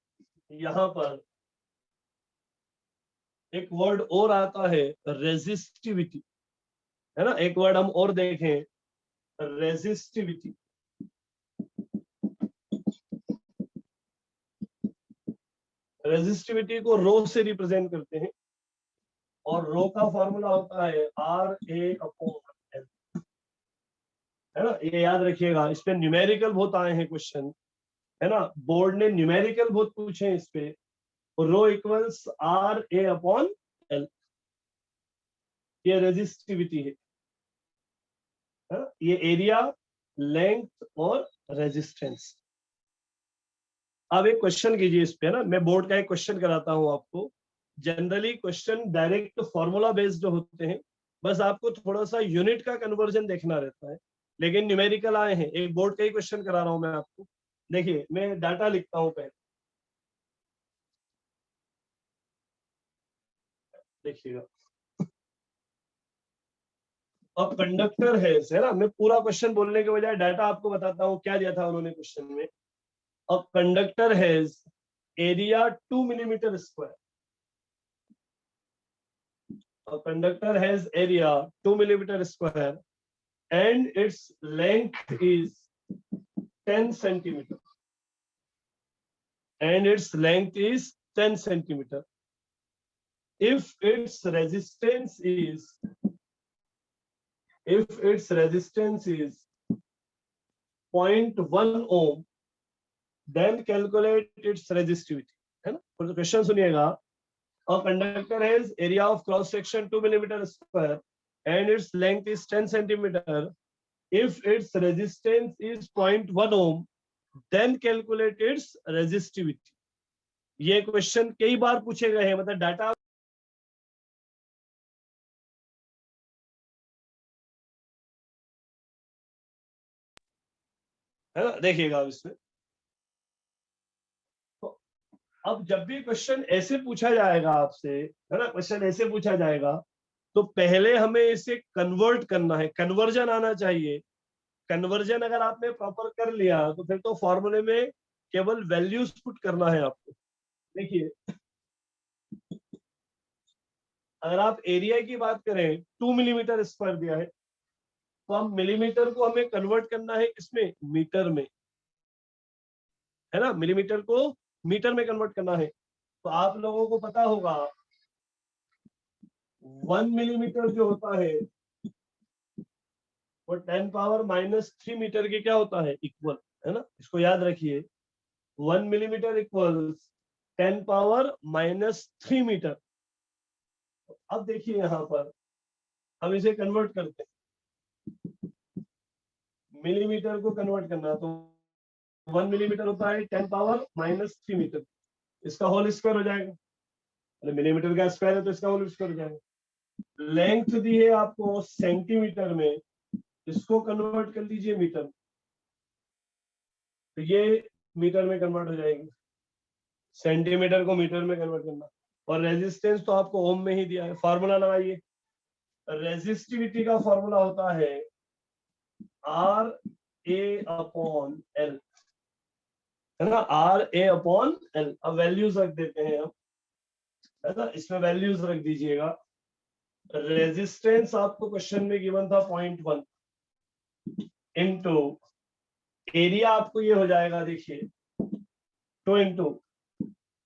यहां पर एक वर्ड और आता है, रेजिस्टिविटी, है ना। एक वर्ड हम और देखें, रेजिस्टिविटी। रेजिस्टिविटी को रो से रिप्रेजेंट करते हैं और रो का फॉर्मूला होता है RA/L, है ना। ये याद रखिएगा, इस पे न्यूमेरिकल बहुत आए हैं क्वेश्चन, है ना। बोर्ड ने न्यूमेरिकल बहुत पूछे हैं इस पे। रो इक्वल्स RA/L, ये रेजिस्टिविटी है ना? ये एरिया, लेंथ और रेजिस्टेंस। अब एक क्वेश्चन कीजिए इस पे ना, मैं बोर्ड का एक क्वेश्चन कराता हूं आपको। Generally question direct formula based होते हैं, बस आपको थोड़ा सा यूनिट का कन्वर्जन देखना रहता है, लेकिन न्यूमेरिकल आए हैं। एक बोर्ड का ही क्वेश्चन करा रहा हूं मैं आपको। देखिए मैं डाटा लिखता हूं पहले, देखिएगा। अब कंडक्टर है ना, मैं पूरा क्वेश्चन बोलने के बजाय डाटा आपको बताता हूँ क्या दिया था उन्होंने क्वेश्चन में। अब conductor has area 2 millimetre square. A conductor has area 2 millimeter square and its length is 10 centimeter. And its length is 10 centimeter. If its resistance is 0.1 ohm, then calculate its resistivity. है ना? तो question सुनिएगा। A conductor has area of cross section 2 millimeter square and its length is 10 centimeter. If its resistance is 0.1 ohm, then calculate its resistivity. ये question कई बार पूछे गए हैं, मतलब डाटा है ना, देखिएगा इसमें। तो अब जब भी क्वेश्चन ऐसे पूछा जाएगा आपसे, है ना, क्वेश्चन ऐसे पूछा जाएगा तो पहले हमें इसे कन्वर्ट करना है, कन्वर्जन आना चाहिए। कन्वर्जन अगर आपने प्रॉपर कर लिया तो फिर तो फॉर्मूले में केवल वैल्यूज पुट करना है आपको। देखिए अगर आप एरिया की बात करें, 2 मिलीमीटर स्क्वायर दिया है, तो हम मिलीमीटर को हमें कन्वर्ट करना है किसमें, मीटर में, है ना। मिलीमीटर को मीटर में कन्वर्ट करना है। तो आप लोगों को पता होगा 1 मिलीमीटर जो होता है वो 10⁻³ मीटर के क्या होता है, इक्वल, है ना, इसको याद रखिए। 1 मिलीमीटर इक्वल्स 10⁻³ मीटर। अब देखिए यहाँ पर हम इसे कन्वर्ट करते हैं, मिलीमीटर को कन्वर्ट करना, तो 1 मिलीमीटर होता है 10⁻³ मीटर, इसका होल स्क्वायर हो जाएगा, अरे मिलीमीटर का स्क्वायर है तो इसका होल स्क्वायर हो जाएगा। लेंथ दी है आपको सेंटीमीटर में, इसको कन्वर्ट कर लीजिए मीटर, तो ये मीटर में कन्वर्ट हो जाएगी, सेंटीमीटर को मीटर में कन्वर्ट करना। और रेजिस्टेंस तो आपको ओम में ही दिया है, फार्मूला लगाइए। रेजिस्टिविटी का फॉर्मूला होता है RA/L, है ना, RA/L। अब वैल्यूज रख देते हैं हम, है ना, इसमें वैल्यूज रख दीजिएगा। रेजिस्टेंस आपको क्वेश्चन में गिवन था 0.1 इंटू एरिया, आपको ये हो जाएगा, देखिए 2 इंटू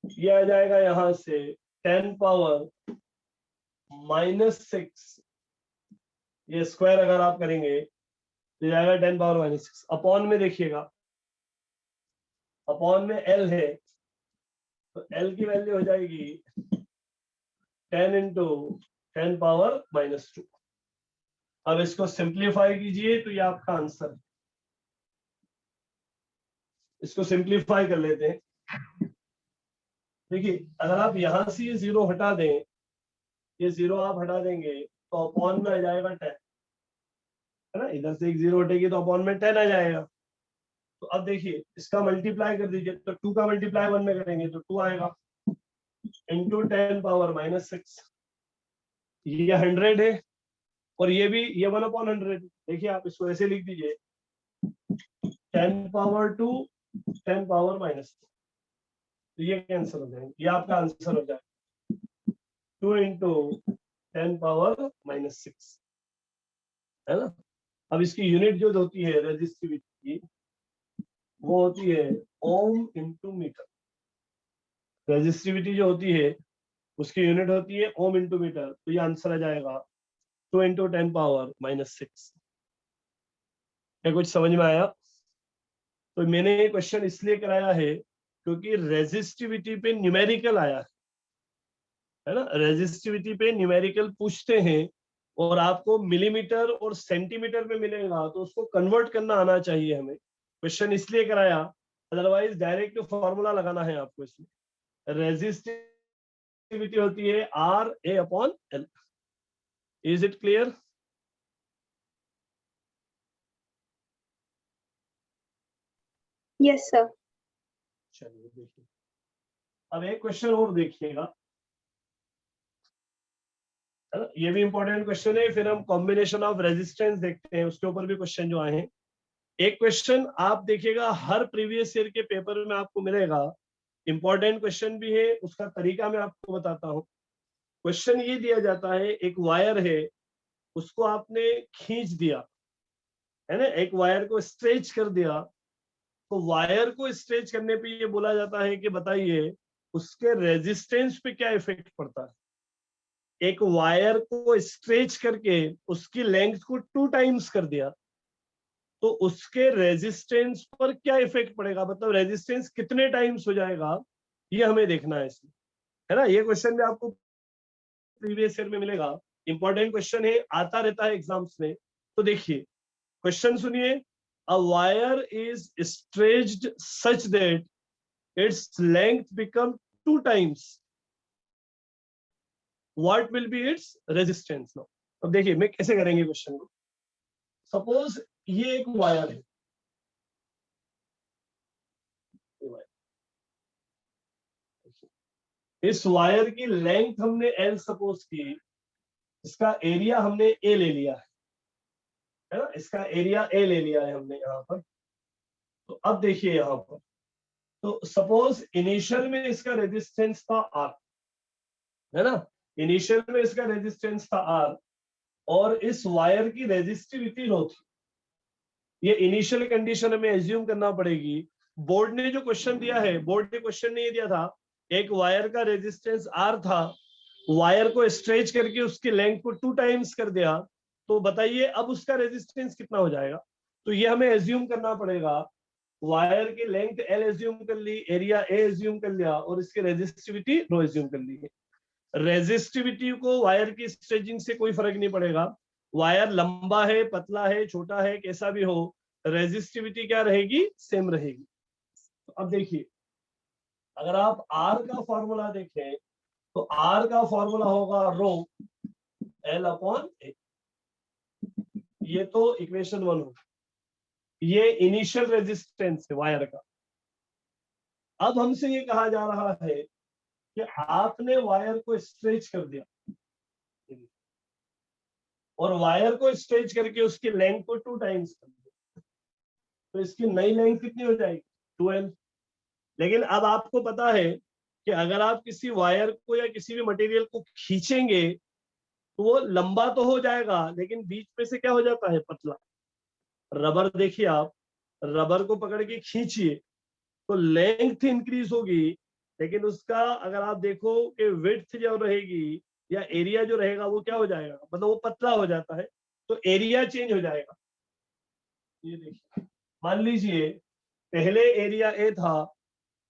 ये आ जाएगा यहां से 10⁻⁻6, ये स्क्वायर अगर आप करेंगे तो जाएगा 10⁻⁻6। अपॉन में देखिएगा, अपॉन में L है, तो L की वैल्यू हो जाएगी 10 इंटू 10⁻⁻2। अब इसको सिंप्लीफाई कीजिए तो ये आपका आंसर है। इसको सिंप्लीफाई कर लेते हैं। देखिए अगर आप यहां से ये 0 हटा दें, ये 0 आप हटा देंगे तो अपॉन में आ जाएगा 10, है ना, इधर से एक 0 हटेगी तो अपॉन में 10 आ जाएगा। तो अब देखिए इसका मल्टीप्लाई कर दीजिए, तो 2 का मल्टीप्लाई 1 में करेंगे तो 2 आएगा, इंटू 10⁻⁻6, ये 100 है, और ये भी, ये 1/100। देखिए आप इसको ऐसे लिख दीजिए 10⁻2 10⁻⁻2, तो ये कैंसिल हो जाएंगे, ये आपका आंसर हो जाएगा 2 इंटू 10⁻⁻6, है ना। अब इसकी यूनिट जो होती है रेजिस्टिविटी की, वो होती है ओम इंटू मीटर। रेजिस्टिविटी जो होती है उसकी यूनिट होती है ओम इंटू मीटर, तो ये आंसर आ जाएगा 2 इंटू 10⁻⁻6। क्या कुछ समझ में आया? तो मैंने ये क्वेश्चन इसलिए कराया है क्योंकि रेजिस्टिविटी पे न्यूमेरिकल आया है ना, रेजिस्टिविटी पे न्यूमेरिकल पूछते हैं और आपको मिलीमीटर और सेंटीमीटर में मिलेगा, तो उसको कन्वर्ट करना आना चाहिए हमें। क्वेश्चन इसलिए कराया, अदरवाइज डायरेक्ट फॉर्मूला लगाना है आपको इसमें। रेजिस्टिविटी होती है RA/L। Is it clear? Yes sir. चलिए देखिए, अब एक क्वेश्चन और देखिएगा, है ना, ये भी इंपॉर्टेंट क्वेश्चन है। फिर हम कॉम्बिनेशन ऑफ रेजिस्टेंस देखते हैं, उसके ऊपर भी क्वेश्चन जो आए हैं। एक क्वेश्चन आप देखिएगा हर प्रीवियस ईयर के पेपर में आपको मिलेगा, इंपॉर्टेंट क्वेश्चन भी है, उसका तरीका मैं आपको बताता हूँ। क्वेश्चन ये दिया जाता है, एक वायर है, उसको आपने खींच दिया, है ना, एक वायर को स्ट्रेच कर दिया, तो वायर को स्ट्रेच करने पे ये बोला जाता है कि बताइए उसके रेजिस्टेंस पे क्या इफेक्ट पड़ता है। एक वायर को स्ट्रेच करके उसकी लेंथ को 2 टाइम्स कर दिया, तो उसके रेजिस्टेंस पर क्या इफेक्ट पड़ेगा, मतलब रेजिस्टेंस कितने टाइम्स हो जाएगा, ये हमें देखना है इसमें, है ना। ये क्वेश्चन भी आपको प्रीवियस ईयर में मिलेगा, इंपॉर्टेंट क्वेश्चन है, आता रहता है एग्जाम्स में। तो देखिए क्वेश्चन सुनिए, a wire is stretched such that its length become 2 times, what will be its resistance. Now अब देखिए मैं कैसे करेंगे क्वेश्चन को। सपोज ये एक वायर है, इस वायर की लेंथ हमने L सपोज की, इसका एरिया हमने A ले लिया है ना, इसका एरिया A ले लिया है हमने यहाँ पर। तो अब देखिए यहाँ पर, तो सपोज इनिशियल में इसका रेजिस्टेंस था R, है ना, इनिशियल में इसका रेजिस्टेंस था R, और इस वायर की रेजिस्टिविटी लो थी। ये इनिशियल कंडीशन हमें एज्यूम करना पड़ेगी। बोर्ड ने जो क्वेश्चन दिया है, बोर्ड ने क्वेश्चन नहीं दिया था, एक वायर का रेजिस्टेंस R था वायर को स्ट्रेच करके उसकी लेंथ को 2 टाइम्स कर दिया, तो बताइए अब उसका रेजिस्टेंस कितना हो जाएगा। तो ये हमें एज्यूम करना पड़ेगा, वायर की लेंथ एल एज्यूम कर ली, एरिया ए एज्यूम कर लिया, और इसकी रेजिस्टिविटी रो एज्यूम कर ली है। रेजिस्टिविटी को वायर की स्ट्रेचिंग से कोई फर्क नहीं पड़ेगा, वायर लंबा है, पतला है, छोटा है, कैसा भी हो, रेजिस्टिविटी क्या रहेगी, सेम रहेगी। तो अब देखिए, अगर आप आर का फॉर्मूला देखें तो आर का फॉर्मूला होगा रो एल अपॉन ए। ये तो इक्वेशन 1 होगा, ये इनिशियल रेजिस्टेंस है वायर का। अब हमसे ये कहा जा रहा है कि आपने वायर को स्ट्रेच कर दिया, और वायर को स्ट्रेच करके उसकी लेंथ को 2 टाइम्स कर दिया, तो इसकी नई लेंथ कितनी हो जाएगी, 2L। लेकिन अब आपको पता है कि अगर आप किसी वायर को या किसी भी मटेरियल को खींचेंगे तो वो लंबा तो हो जाएगा, लेकिन बीच में से क्या हो जाता है, पतला। रबर देखिए, आप रबर को पकड़ के खींचिए तो लेंथ इंक्रीज होगी, लेकिन उसका अगर आप देखो कि विड्थ जो रहेगी या एरिया जो रहेगा वो क्या हो जाएगा, मतलब वो पतला हो जाता है, तो एरिया चेंज हो जाएगा। ये देखिए, मान लीजिए पहले एरिया ए था,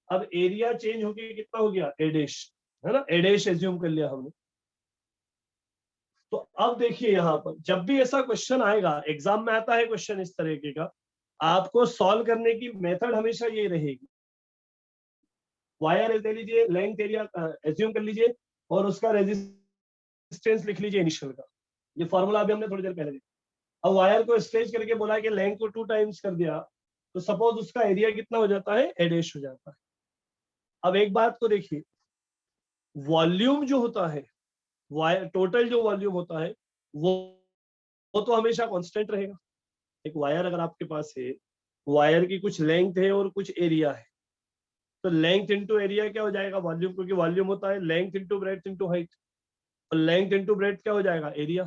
अब एरिया चेंज होके कितना हो गया, ए डैश, है ना, ए डैश एज्यूम कर लिया हमने। तो अब देखिए यहाँ पर जब भी ऐसा क्वेश्चन आएगा, एग्जाम में आता है क्वेश्चन इस तरीके का, आपको सॉल्व करने की मेथड हमेशा ये रहेगी, वायर ले लीजिए, लेंथ एरिया एज्यूम कर लीजिए, और उसका रेजिस्टेंस लिख लीजिए इनिशियल का। ये फॉर्मूला अभी हमने थोड़ी देर पहले देखा। अब वायर को स्ट्रेच करके बोला कि लेंथ को 2 टाइम्स कर दिया, तो सपोज उसका एरिया कितना हो जाता है, ए डैश हो जाता है। अब एक बात को देखिए, वॉल्यूम जो होता है, वायर टोटल जो वॉल्यूम होता है वो तो हमेशा कांस्टेंट रहेगा। एक वायर अगर आपके पास है, वायर की कुछ लेंथ है और कुछ एरिया है, तो लेंथ इंटू एरिया क्या हो जाएगा, वॉल्यूम, क्योंकि वॉल्यूम होता है length into breadth into height, और लेंथ इंटू ब्रेड्थ क्या हो जाएगा, एरिया।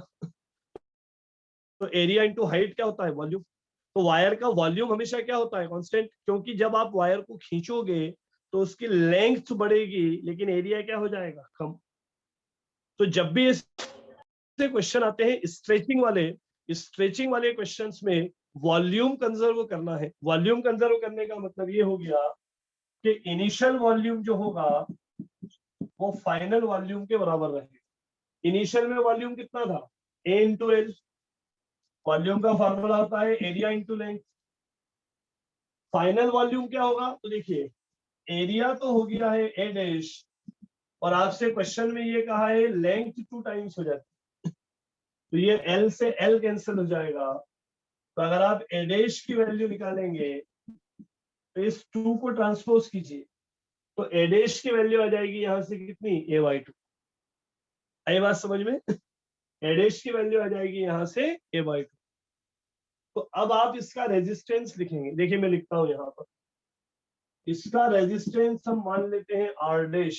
तो एरिया इंटू हाइट क्या होता है, वॉल्यूम। तो वायर का वॉल्यूम हमेशा क्या होता है, कांस्टेंट, क्योंकि जब आप वायर को खींचोगे तो उसकी लेंथ बढ़ेगी, लेकिन एरिया क्या हो जाएगा, कम। तो जब भी ऐसे क्वेश्चन आते हैं स्ट्रेचिंग वाले क्वेश्चंस में वॉल्यूम कंजर्व करना है। वॉल्यूम कंजर्व करने का मतलब ये हो गया कि इनिशियल वॉल्यूम जो होगा वो फाइनल वॉल्यूम के बराबर रहेगा। इनिशियल में वॉल्यूम कितना था, ए इंटू एल, वॉल्यूम का फॉर्मूला होता है area into length. Final volume क्या होगा, तो देखिए एरिया तो हो गया है ए डैश, और आपसे क्वेश्चन में ये कहा है लेंथ 2 टाइम्स हो जाती है, तो ये एल से एल कैंसिल हो जाएगा। तो अगर आप ए डैश की वैल्यू निकालेंगे तो इस 2 को ट्रांसपोज कीजिए, तो ए डैश की वैल्यू आ जाएगी यहां से कितनी, a/2। आई बात समझ में, ए डैश की वैल्यू आ जाएगी यहां से a/2। तो अब आप इसका रेजिस्टेंस लिखेंगे, देखिए मैं लिखता हूं यहां पर, इसका रेजिस्टेंस हम मान लेते हैं आर डैश।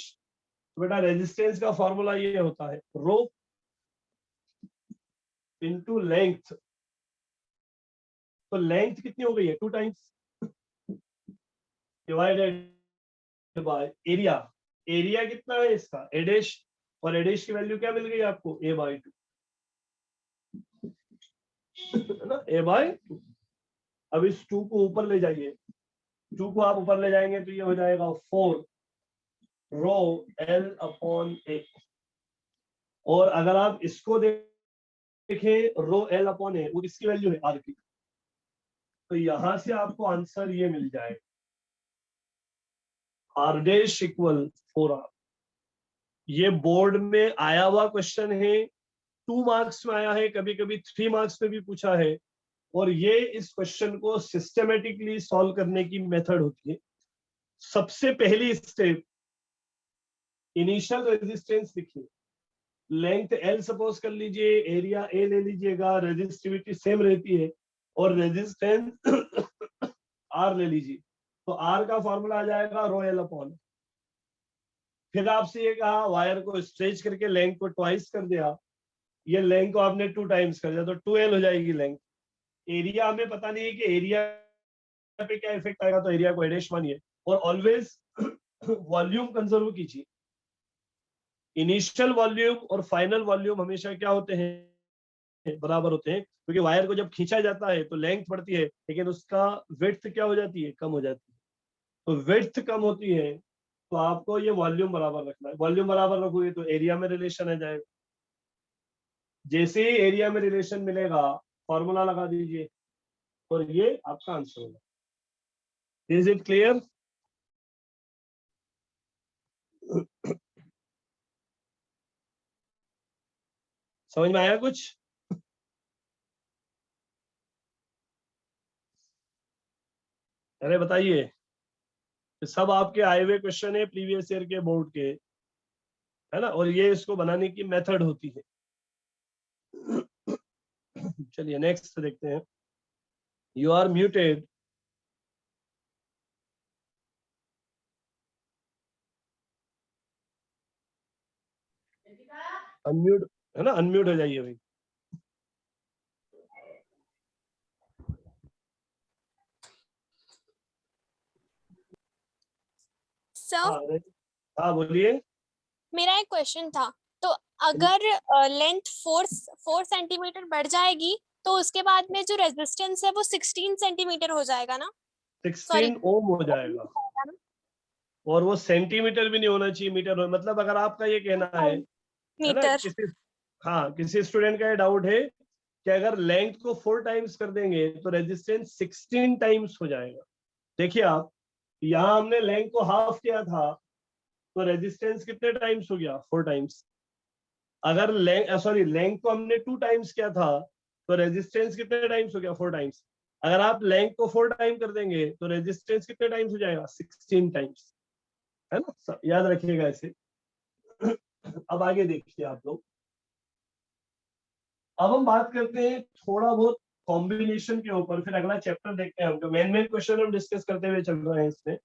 तो बेटा रेजिस्टेंस का फॉर्मूला ये होता है रो इंटू लेंथ। तो लेंथ कितनी हो गई है, 2 times, divided by area. Area कितना है इसका, ए डैश, और ए डैश की वैल्यू क्या मिल गई आपको, a/2, है ना, a/2। अब इस 2 को ऊपर ले जाइए, 2 को आप ऊपर ले जाएंगे तो ये हो जाएगा 4 रो एल अपॉन ए। और अगर आप इसको देखें रो एल अपॉन ए, वो किसकी वैल्यू है, आर की, तो यहां से आपको आंसर ये मिल जाएगा, आर डैश इक्वल 4R। ये बोर्ड में आया हुआ क्वेश्चन है, 2 मार्क्स में आया है, कभी कभी 3 मार्क्स में भी पूछा है, और ये इस क्वेश्चन को सिस्टमेटिकली सॉल्व करने की मेथड होती है। सबसे पहली स्टेप, इनिशियल रेजिस्टेंस लिखिए, लेंथ एल सपोज कर लीजिए, एरिया ए ले लीजिएगा, रेजिस्टिविटी सेम रहती है, और रेजिस्टेंस आर ले लीजिए, तो आर का फॉर्मूला आ जाएगा रो एल अपॉन। फिर आपसे ये कहा वायर को स्ट्रेच करके लेंथ को ट्वाइस कर दिया, ये लेंथ को आपने 2 टाइम्स कर दिया, तो 2L हो जाएगी लेंथ। एरिया हमें पता नहीं है कि एरिया पे क्या इफेक्ट आएगा, तो एरिया को ए डैश मानिए, और ऑलवेज वॉल्यूम कंजर्व कीजिए। इनिशियल वॉल्यूम और फाइनल वॉल्यूम हमेशा क्या होते हैं, बराबर होते हैं, क्योंकि वायर को जब खींचा जाता है तो लेंथ बढ़ती है, लेकिन उसका विड्थ क्या हो जाती है, कम हो जाती है। तो विड्थ कम होती है तो आपको ये वॉल्यूम बराबर रखना है। वॉल्यूम बराबर रखोगे तो एरिया में रिलेशन आ जाएगा। जैसे ही एरिया में रिलेशन मिलेगा फॉर्मूला लगा दीजिए और ये आपका आंसर होगा। Is it clear? समझ में आया कुछ? अरे बताइए, सब आपके आए हुए क्वेश्चन है प्रीवियस ईयर के बोर्ड के, है ना, और ये इसको बनाने की मेथड होती है। चलिए नेक्स्ट देखते हैं। You are muted. अनम्यूट है ना, अनम्यूट हो जाइए भाई। सर हाँ बोलिए। मेरा एक क्वेश्चन था, तो अगर लेंथ 4 सेंटीमीटर बढ़ जाएगी तो उसके बाद में जो रेजिस्टेंस है वो 16 सेंटीमीटर हो जाएगा ना? 16 ओम हो जाएगा, और वो सेंटीमीटर भी नहीं होना चाहिए, मीटर हो। मतलब अगर आपका ये कहना है ना, मीटर। किसी स्टूडेंट का ये डाउट है कि अगर लेंथ को 4 टाइम्स कर देंगे तो रेजिस्टेंस 16 टाइम्स हो जाएगा। देखिए आप, यहाँ हमने लेंथ को हाफ किया था तो रेजिस्टेंस कितने टाइम्स हो गया, 4 टाइम्स। अगर लेंथ को हमने 2 टाइम्स किया था तो रेजिस्टेंस कितने टाइम्स हो गया, 4 टाइम्स। अगर आप लेंथ को 4 टाइम कर देंगे तो रेजिस्टेंस कितने टाइम्स हो जाएगा, 16 टाइम्स, है ना, याद रखिएगा इसे। अब आगे देखिए आप लोग, अब हम बात करते हैं थोड़ा बहुत कॉम्बिनेशन के ऊपर, फिर अगला चैप्टर देखते हैं हम। जो मेन क्वेश्चन हम डिस्कस करते हुए चल रहे हैं इसमें।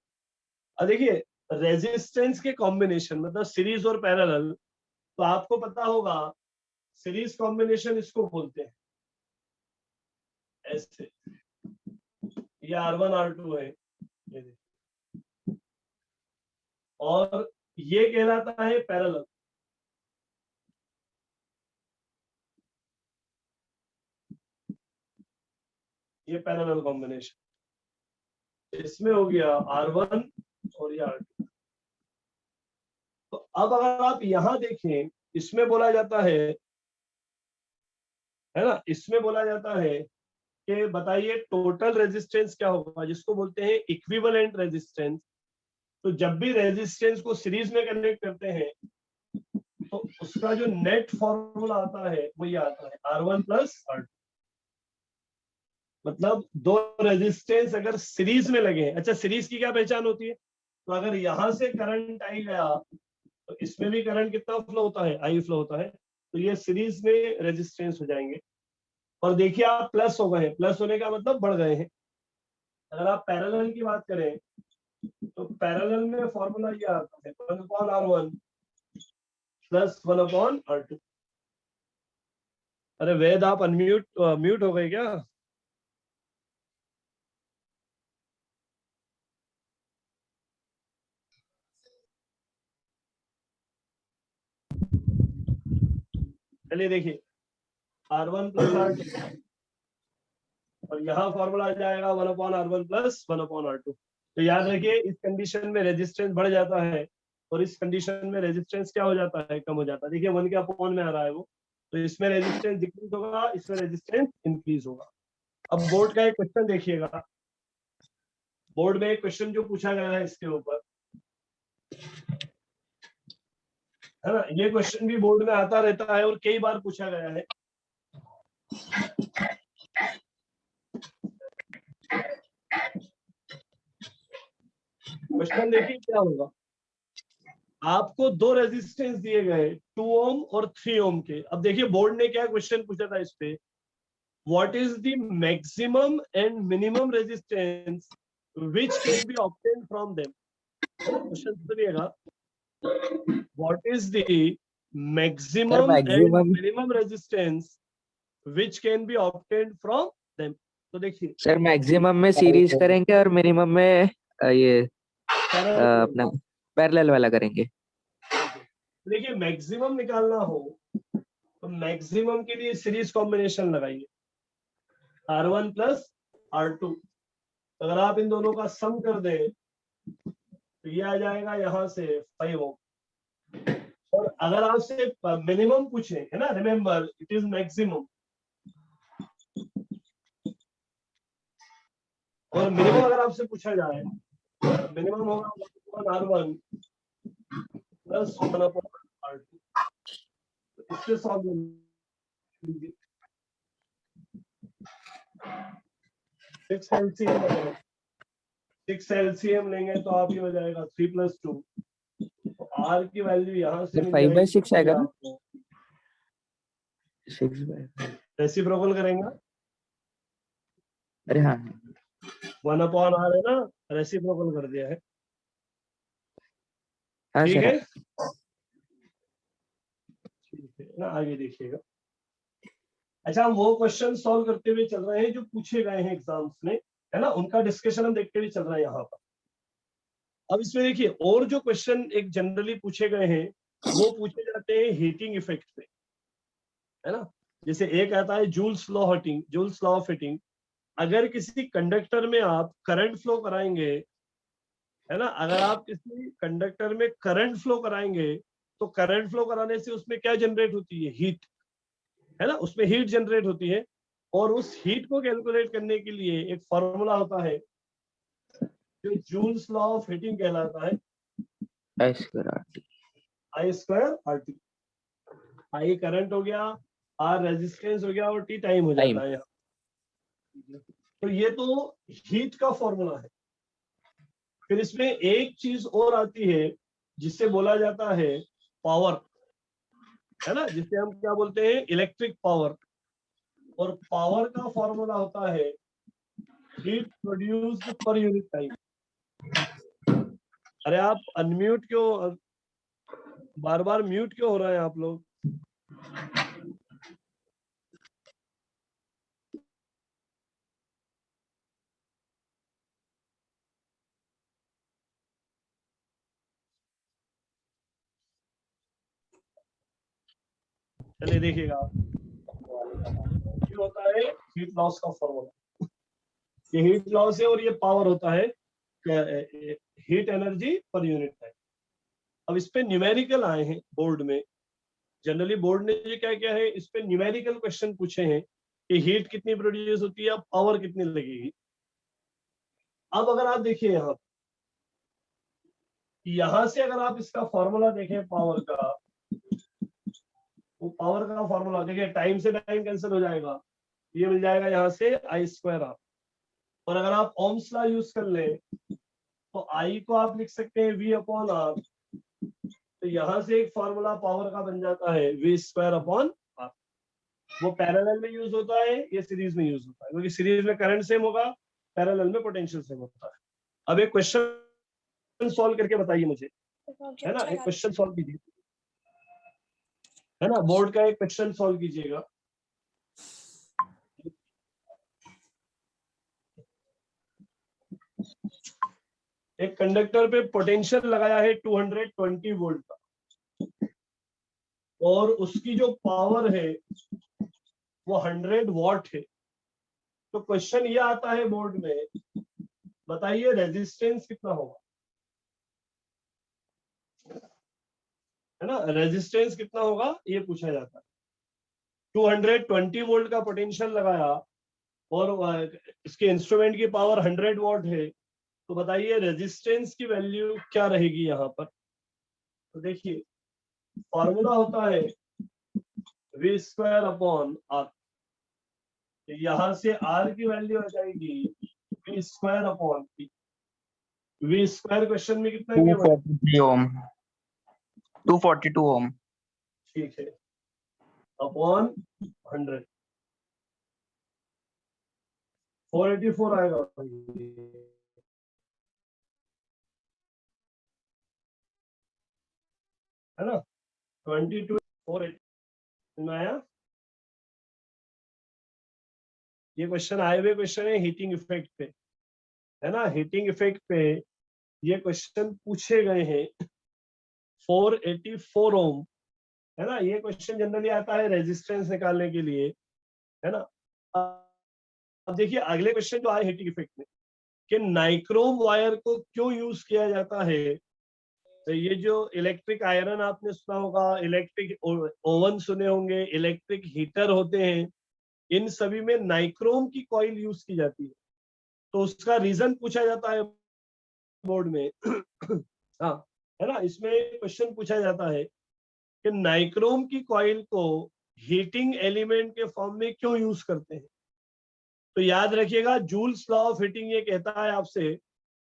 अब देखिए, रेजिस्टेंस के कॉम्बिनेशन मतलब सीरीज और पैरेलल, तो आपको पता होगा सीरीज कॉम्बिनेशन इसको बोलते हैं ऐसे, ये R1 R2 है, ये देखिए, और ये कहलाता है पैरेलल। ये पैरेलल कॉम्बिनेशन, इसमें हो गया R1 और ये R2। तो अब अगर आप यहां देखें, इसमें बोला जाता है ना, इसमें बोला जाता है कि बताइए टोटल रेजिस्टेंस क्या होगा, जिसको बोलते हैं इक्विवेलेंट रेजिस्टेंस। तो जब भी रेजिस्टेंस को सीरीज में कनेक्ट करते हैं तो उसका जो नेट फॉर्मूला आता है वो ये आता है, R1 प्लस R2। मतलब दो रेजिस्टेंस अगर सीरीज में लगे, अच्छा सीरीज की क्या पहचान होती है, तो अगर यहां से करंट आई गया तो इसमें भी करंट कितना फ्लो होता है, आई फ्लो होता है, तो ये सीरीज में रेजिस्टेंस हो जाएंगे। और देखिए आप प्लस हो गए हैं, प्लस होने का मतलब बढ़ गए हैं। अगर आप पैरेलल की बात करें तो पैरेलल में फॉर्मूला ये आता है 1/R1 प्लस 1/R2। अरे वेद, आप म्यूट हो गए क्या? चलिए देखिए, R1 प्लस R2, और यहाँ फॉर्मूला आ जाएगा 1/R1 प्लस 1/R2। तो याद रखिए, इस कंडीशन में रेजिस्टेंस बढ़ जाता है और इस कंडीशन में रेजिस्टेंस क्या हो जाता है, कम हो जाता है। देखिए 1 के अपॉन में आ रहा है वो, तो इसमें रेजिस्टेंस डिक्रीज होगा, इसमें रेजिस्टेंस इंक्रीज होगा। अब बोर्ड का एक क्वेश्चन देखिएगा, बोर्ड में एक क्वेश्चन जो पूछा गया है इसके ऊपर, है ना, ये क्वेश्चन भी बोर्ड में आता रहता है और कई बार पूछा गया है। क्वेश्चन देखिए क्या होगा। आपको दो रेजिस्टेंस दिए गए 2 ओम और 3 ओम के। अब देखिए बोर्ड ने क्या क्वेश्चन पूछा था इस पे, what is the maximum and minimum resistance which can be obtained from them. Question सुनिएगा, what is the maximum and minimum resistance which can be obtained from them. तो देखिए सर मैक्सिमम में सीरीज करेंगे और मिनिमम में ये अपना parallel वाला करेंगे। देखिए मैक्सिमम निकालना हो तो मैक्सिमम के लिए सीरीज कॉम्बिनेशन लगाइए, R1 प्लस R2। अगर आप इन दोनों का सम कर दें तो ये आ जाएगा यहाँ से 5 ओम। और अगर आपसे मिनिमम पूछे, है ना, रिमेम्बर इट इज मैक्सिमम, और मिनिमम अगर आपसे पूछा जाए, मिनिमम होगा R1 प्लस 1/R2। इससे सॉल्व कीजिए। 6 LCM लेंगे तो आप ये हो जाएगा 3 + 2। तो R की वैल्यू यहाँ से मिल 5/6 आएगा ना? आपको। 6/5। रेसिप्रोकल करेंगे, अरे हाँ 1/R है ना, रेसिप्रोकल कर दिया है। हाँ ठीक सर। है, ठीक है ना, आगे देखिएगा। अच्छा, हम वो क्वेश्चन सॉल्व करते हुए चल रहे हैं जो पूछे गए हैं एग्जाम्स में, है ना, उनका डिस्कशन हम देखते हुए चल रहे हैं यहाँ पर। अब इसमें देखिए, और जो क्वेश्चन एक जनरली पूछे गए हैं वो पूछे जाते हैं हीटिंग इफेक्ट पे, है ना। जैसे एक आता है जूल्स लॉ ऑफ हीटिंग। अगर किसी कंडक्टर में आप करंट फ्लो कराएंगे, है ना, अगर आप किसी कंडक्टर में करंट फ्लो कराएंगे तो करंट फ्लो कराने से उसमें क्या जनरेट होती है, हीट, है ना, उसमें हीट जनरेट होती है। और उस हीट को कैलकुलेट करने के लिए एक फॉर्मूला होता है जो जूल्स लॉ ऑफ हीटिंग कहलाता है, I²RT। I करंट हो गया, R रेजिस्टेंस हो गया और T टाइम हो जाता है यहाँ। तो ये तो हीट का फॉर्मूला है। फिर इसमें एक चीज और आती है जिससे बोला जाता है पावर, है ना, जिसे हम क्या बोलते हैं, इलेक्ट्रिक पावर। और पावर का फॉर्मूला होता है हीट प्रोड्यूस्ड पर यूनिट टाइम। अरे आप अनम्यूट क्यों, बार बार म्यूट क्यों हो रहे हैं आप लोग? चलिए देखिएगा, ये होता है हीट लॉस का फॉर्मूला। ये हीट लॉस है और ये पावर होता है हीट एनर्जी पर यूनिट टाइम। अब इस पे न्यूमेरिकल आए हैं बोर्ड में। जनरली बोर्ड ने ये क्या किया है, इस पे न्यूमेरिकल क्वेश्चन पूछे हैं कि हीट कितनी प्रोड्यूस होती है, पावर कितनी लगेगी। अब अगर आप देखिए यहां से अगर आप इसका फॉर्मूला देखें पावर का, वो पावर का फॉर्मूला देखिए, टाइम से टाइम कैंसिल हो जाएगा, ये मिल जाएगा यहाँ से I²R। और अगर आप ओम्स लॉ यूज कर लें तो I को आप लिख सकते हैं V/R। तो यहाँ से एक फॉर्मूला पावर का बन जाता है V²/R। वो पैरेलल में यूज होता है, ये सीरीज में यूज होता है, क्योंकि सीरीज में करंट सेम होगा, पैरेलल में पोटेंशियल सेम होता है। अब एक क्वेश्चन सॉल्व करके बताइए मुझे, है ना, एक क्वेश्चन सॉल्व कीजिए, है ना, बोर्ड का एक क्वेश्चन सॉल्व कीजिएगा। एक कंडक्टर पे पोटेंशियल लगाया है 220 वोल्ट का, और उसकी जो पावर है वो 100 वॉट है। तो क्वेश्चन ये आता है बोर्ड में, बताइए रेजिस्टेंस कितना होगा, है ना, रेजिस्टेंस कितना होगा ये पूछा जाता है। 220 वोल्ट का पोटेंशियल लगाया और इसके इंस्ट्रूमेंट की पावर 100 वॉट है, तो बताइए रेजिस्टेंस की वैल्यू क्या रहेगी यहाँ पर। तो देखिए, फॉर्मूला होता है V²/R। यहां से R की वैल्यू आ जाएगी V²/T। V² क्वेश्चन में कितना किया, 243 ओम, 242 ओम। ठीक है, अपॉन 100, 484 आएगा, है ना, 22 480 में आया। ये क्वेश्चन आए हुए क्वेश्चन है हीटिंग इफेक्ट पे, है ना, हीटिंग इफेक्ट पे ये क्वेश्चन पूछे गए हैं। 484 ओम है ना। ये क्वेश्चन जनरली आता है रेजिस्टेंस निकालने के लिए, है ना। अब देखिए अगले क्वेश्चन जो आए हीटिंग इफेक्ट में, कि नाइक्रोम वायर को क्यों यूज किया जाता है। तो ये जो इलेक्ट्रिक आयरन आपने सुना होगा, इलेक्ट्रिक ओवन सुने होंगे, इलेक्ट्रिक हीटर होते हैं, इन सभी में नाइक्रोम की कॉइल यूज की जाती है। तो उसका रीजन पूछा जाता है बोर्ड में हाँ, है ना। इसमें क्वेश्चन पूछा जाता है कि नाइक्रोम की कॉइल को हीटिंग एलिमेंट के फॉर्म में क्यों यूज करते हैं। तो याद रखिएगा जूल्स लॉ ऑफ हीटिंग ये कहता है आपसे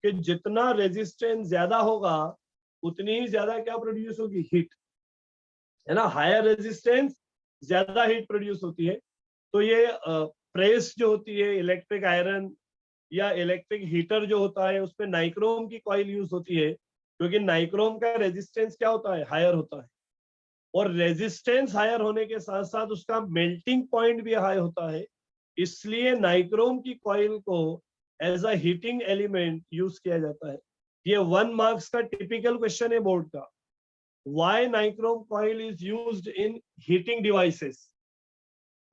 कि जितना रेजिस्टेंस ज्यादा होगा उतनी ही ज्यादा क्या प्रोड्यूस होगी, हीट, है ना। हायर रेजिस्टेंस ज्यादा हीट प्रोड्यूस होती है। तो ये प्रेस जो होती है, इलेक्ट्रिक आयरन या इलेक्ट्रिक हीटर जो होता है, उसमें नाइक्रोम की कॉइल यूज होती है, क्योंकि नाइक्रोम का रेजिस्टेंस क्या होता है, हायर होता है। और रेजिस्टेंस हायर होने के साथ साथ उसका मेल्टिंग पॉइंट भी हाई होता है, इसलिए नाइक्रोम की कॉइल को as a heating element use किया जाता है। ये 1 मार्क्स का टिपिकल क्वेश्चन है बोर्ड का। Why nichrome coil is used in heating devices.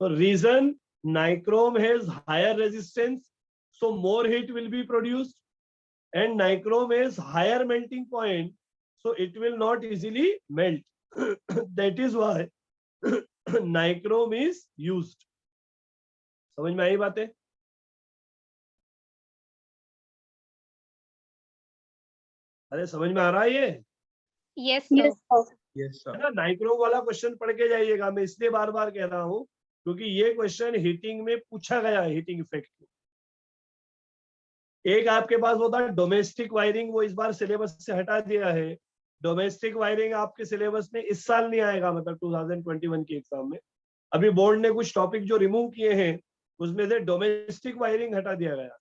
तो reason, nichrome has higher resistance, so more heat will be produced, and nichrome has higher melting point, so it will not easily melt that is why nichrome is used। समझ में आई बातें। अरे समझ में आ रहा है ये, Yes, sir. Yes, sir. है ना। नाइक्रोम वाला क्वेश्चन पढ़ के जाइएगा, मैं इसलिए बार बार कह रहा हूं क्योंकि ये क्वेश्चन हीटिंग में पूछा गया है, हीटिंग इफेक्ट में। एक आपके पास वो था डोमेस्टिक वायरिंग, वो इस बार सिलेबस से हटा दिया है। डोमेस्टिक वायरिंग आपके सिलेबस में इस साल नहीं आएगा, मतलब 2021 के एग्जाम में। अभी बोर्ड ने कुछ टॉपिक जो रिमूव किए हैं उसमें से डोमेस्टिक वायरिंग हटा दिया गया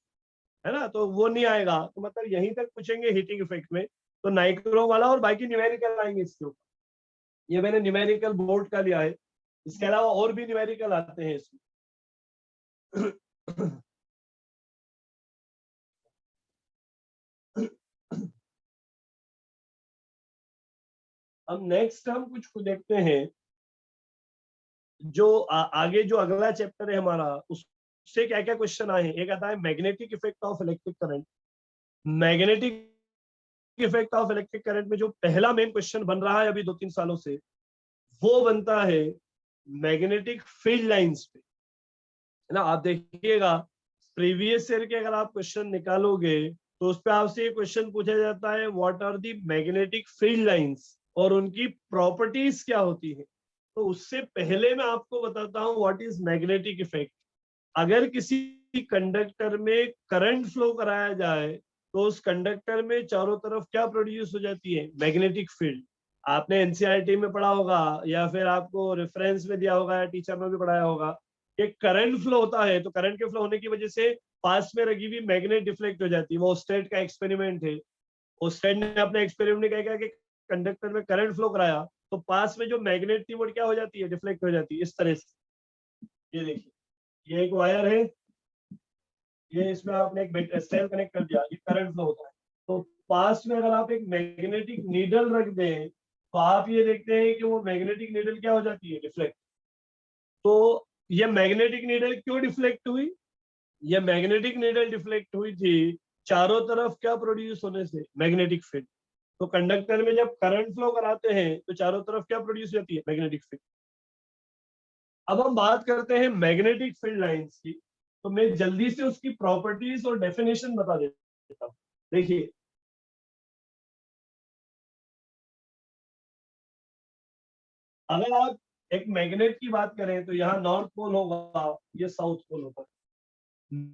है ना, तो वो नहीं आएगा। तो मतलब यहीं तक पूछेंगे हीटिंग इफेक्ट में, तो नाइक्रो वाला और बाकी न्यूमेरिकल आएंगे इसके ऊपर। ये मैंने न्यूमेरिकल बोर्ड का लिया है, इसके अलावा और भी न्यूमेरिकल आते हैं इसमें। अब नेक्स्ट हम कुछ देखते हैं जो आगे जो अगला चैप्टर है हमारा, उससे क्या क्या क्वेश्चन आए हैं। एक आता है magnetic effect of electric current. Magnetic effect of electric current में जो पहला मेन क्वेश्चन बन रहा है अभी 2-3 सालों से, वो बनता है मैग्नेटिक फील्ड लाइंस पे, है ना। आप देखिएगा प्रीवियस ईयर के अगर आप क्वेश्चन निकालोगे तो उस पर आपसे ये क्वेश्चन पूछा जाता है what are the magnetic field lines और उनकी प्रॉपर्टीज क्या होती है। तो उससे पहले मैं आपको बताता हूँ व्हाट इज मैग्नेटिक इफेक्ट। अगर किसी कंडक्टर में करंट फ्लो कराया जाए तो उस कंडक्टर में चारों तरफ क्या प्रोड्यूस हो जाती है, मैग्नेटिक फील्ड। आपने एनसीईआरटी में पढ़ा होगा या फिर आपको रेफरेंस में दिया होगा या टीचर ने भी पढ़ाया होगा कि करंट फ्लो होता है, तो करंट के फ्लो होने की वजह से पास में रखी हुई मैग्नेट डिफ्लेक्ट हो जाती है। वो ओस्टेड का एक्सपेरिमेंट है। ओस्टेड ने अपने एक्सपेरिमेंट में क्या किया कि कंडक्टर में करंट फ्लो कराया तो पास में जो मैग्नेट थी वो क्या हो जाती है, डिफ्लेक्ट हो जाती है इस तरह से। ये देखिए, ये एक वायर है, ये इसमें आपने एक सेल कनेक्ट कर दिया, ये करंट फ्लो होता है। तो पास में अगर आप एक मैग्नेटिक नीडल रख दें तो आप ये देखते हैं कि वो मैग्नेटिक नीडल क्या हो जाती है, डिफ्लेक्ट। तो ये मैग्नेटिक नीडल क्यों डिफ्लेक्ट हुई, ये मैग्नेटिक नीडल डिफ्लेक्ट हुई थी चारों तरफ क्या प्रोड्यूस होने से, मैग्नेटिक फील्ड। तो कंडक्टर में जब करंट फ्लो कराते हैं तो चारों तरफ क्या प्रोड्यूस होती है, मैग्नेटिक फील्ड। अब हम बात करते हैं मैग्नेटिक फील्ड लाइंस की, तो मैं जल्दी से उसकी प्रॉपर्टीज और डेफिनेशन बता देता हूं। देखिए अगर आप एक मैग्नेट की बात करें तो यहाँ नॉर्थ पोल होगा, ये साउथ पोल होगा।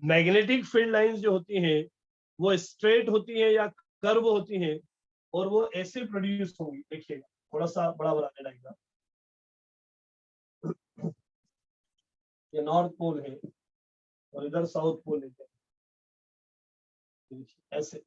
मैग्नेटिक फील्ड लाइंस जो होती हैं वो स्ट्रेट होती हैं या कर्व होती हैं और वो ऐसे प्रोड्यूस होंगी। देखिएगा थोड़ा सा बड़ा बना देना, ये नॉर्थ पोल है और इधर साउथ पोल है, ऐसे।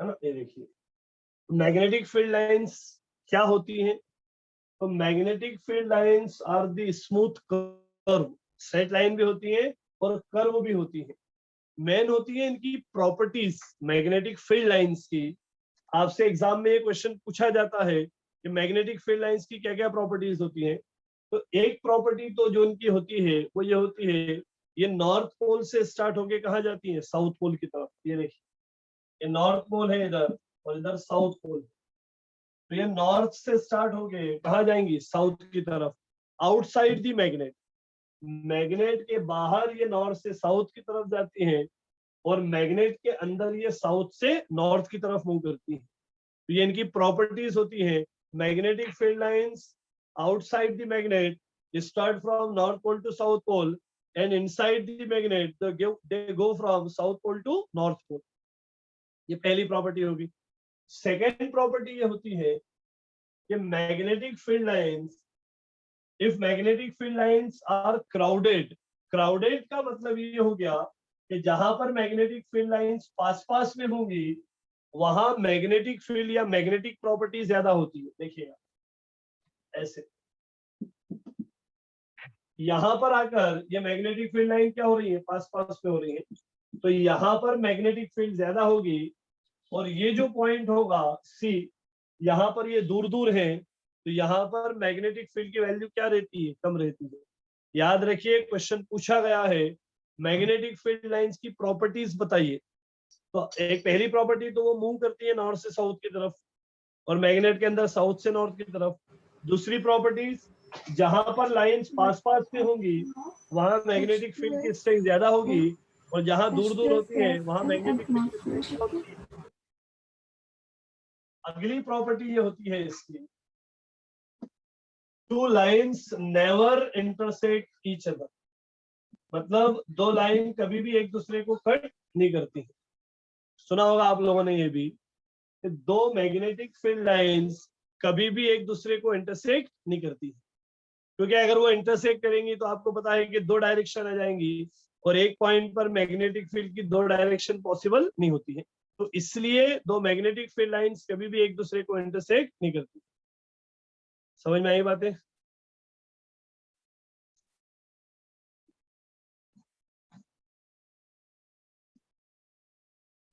है ना। ये देखिए मैग्नेटिक फील्ड लाइंस क्या होती हैं। तो magnetic field lines are the smooth curve, straight line भी होती है और कर्व भी होती है। मेन होती है इनकी प्रॉपर्टीज मैग्नेटिक फील्ड लाइंस की। आपसे एग्जाम में ये क्वेश्चन पूछा जाता है कि मैग्नेटिक फील्ड लाइंस की क्या क्या प्रॉपर्टीज होती हैं। तो एक प्रॉपर्टी तो जो इनकी होती है वो ये होती है, ये नॉर्थ पोल से स्टार्ट होके कहाँ जाती है, साउथ पोल की तरफ। ये देखिए ये नॉर्थ पोल है इधर और इधर साउथ पोल। तो ये नॉर्थ से स्टार्ट होके कहाँ जाएंगी, साउथ की तरफ, आउटसाइड दी मैग्नेट। मैग्नेट के बाहर ये नॉर्थ से साउथ की तरफ जाती हैं और मैग्नेट के अंदर ये साउथ से नॉर्थ की तरफ मूव करती है। तो ये इनकी प्रॉपर्टीज होती है। Magnetic field lines outside the magnet start from north pole to south pole and inside the magnet they go from south pole to north pole. ये पहली प्रॉपर्टी होगी। सेकेंड प्रॉपर्टी ये होती है कि magnetic field lines, if magnetic field lines are crowded, crowded का मतलब ये हो गया कि जहां पर मैग्नेटिक फील्ड लाइंस पास पास में होंगी वहां मैग्नेटिक फील्ड या मैग्नेटिक प्रॉपर्टी ज्यादा होती है। देखिएगा ऐसे यहां पर आकर ये मैग्नेटिक फील्ड लाइन क्या हो रही है, पास पास में हो रही है, तो यहां पर मैग्नेटिक फील्ड ज्यादा होगी। और ये जो पॉइंट होगा सी, यहाँ पर ये दूर दूर है, तो यहाँ पर मैग्नेटिक फील्ड की वैल्यू क्या रहती है, कम रहती है। याद रखिए क्वेश्चन पूछा गया है मैग्नेटिक फील्ड लाइंस की प्रॉपर्टीज बताइए। तो एक पहली प्रॉपर्टी तो वो मूव करती है नॉर्थ से साउथ की तरफ और मैग्नेट के अंदर साउथ से नॉर्थ की तरफ। दूसरी प्रॉपर्टीज, जहां पर लाइंस पास पास में होंगी वहां मैग्नेटिक फील्ड की स्ट्रेंथ ज्यादा होगी और जहां दूर दूर होती है वहां मैग्नेटिक फील्ड की स्ट्रेंथ कम होती है। अगली प्रॉपर्टी ये होती है इसकी, two lines never intersect each other, मतलब दो लाइन कभी भी एक दूसरे को कट नहीं करती। सुना होगा आप लोगों ने ये भी कि दो मैग्नेटिक फील्ड लाइंस कभी भी एक दूसरे को इंटरसेक्ट नहीं करती, क्योंकि अगर वो इंटरसेक्ट करेंगी तो आपको पता है कि दो डायरेक्शन आ जाएंगी और एक पॉइंट पर मैग्नेटिक फील्ड की दो डायरेक्शन पॉसिबल नहीं होती है। तो इसलिए दो मैग्नेटिक फील्ड लाइंस कभी भी एक दूसरे को इंटरसेक्ट नहीं करती। समझ में आई बातें?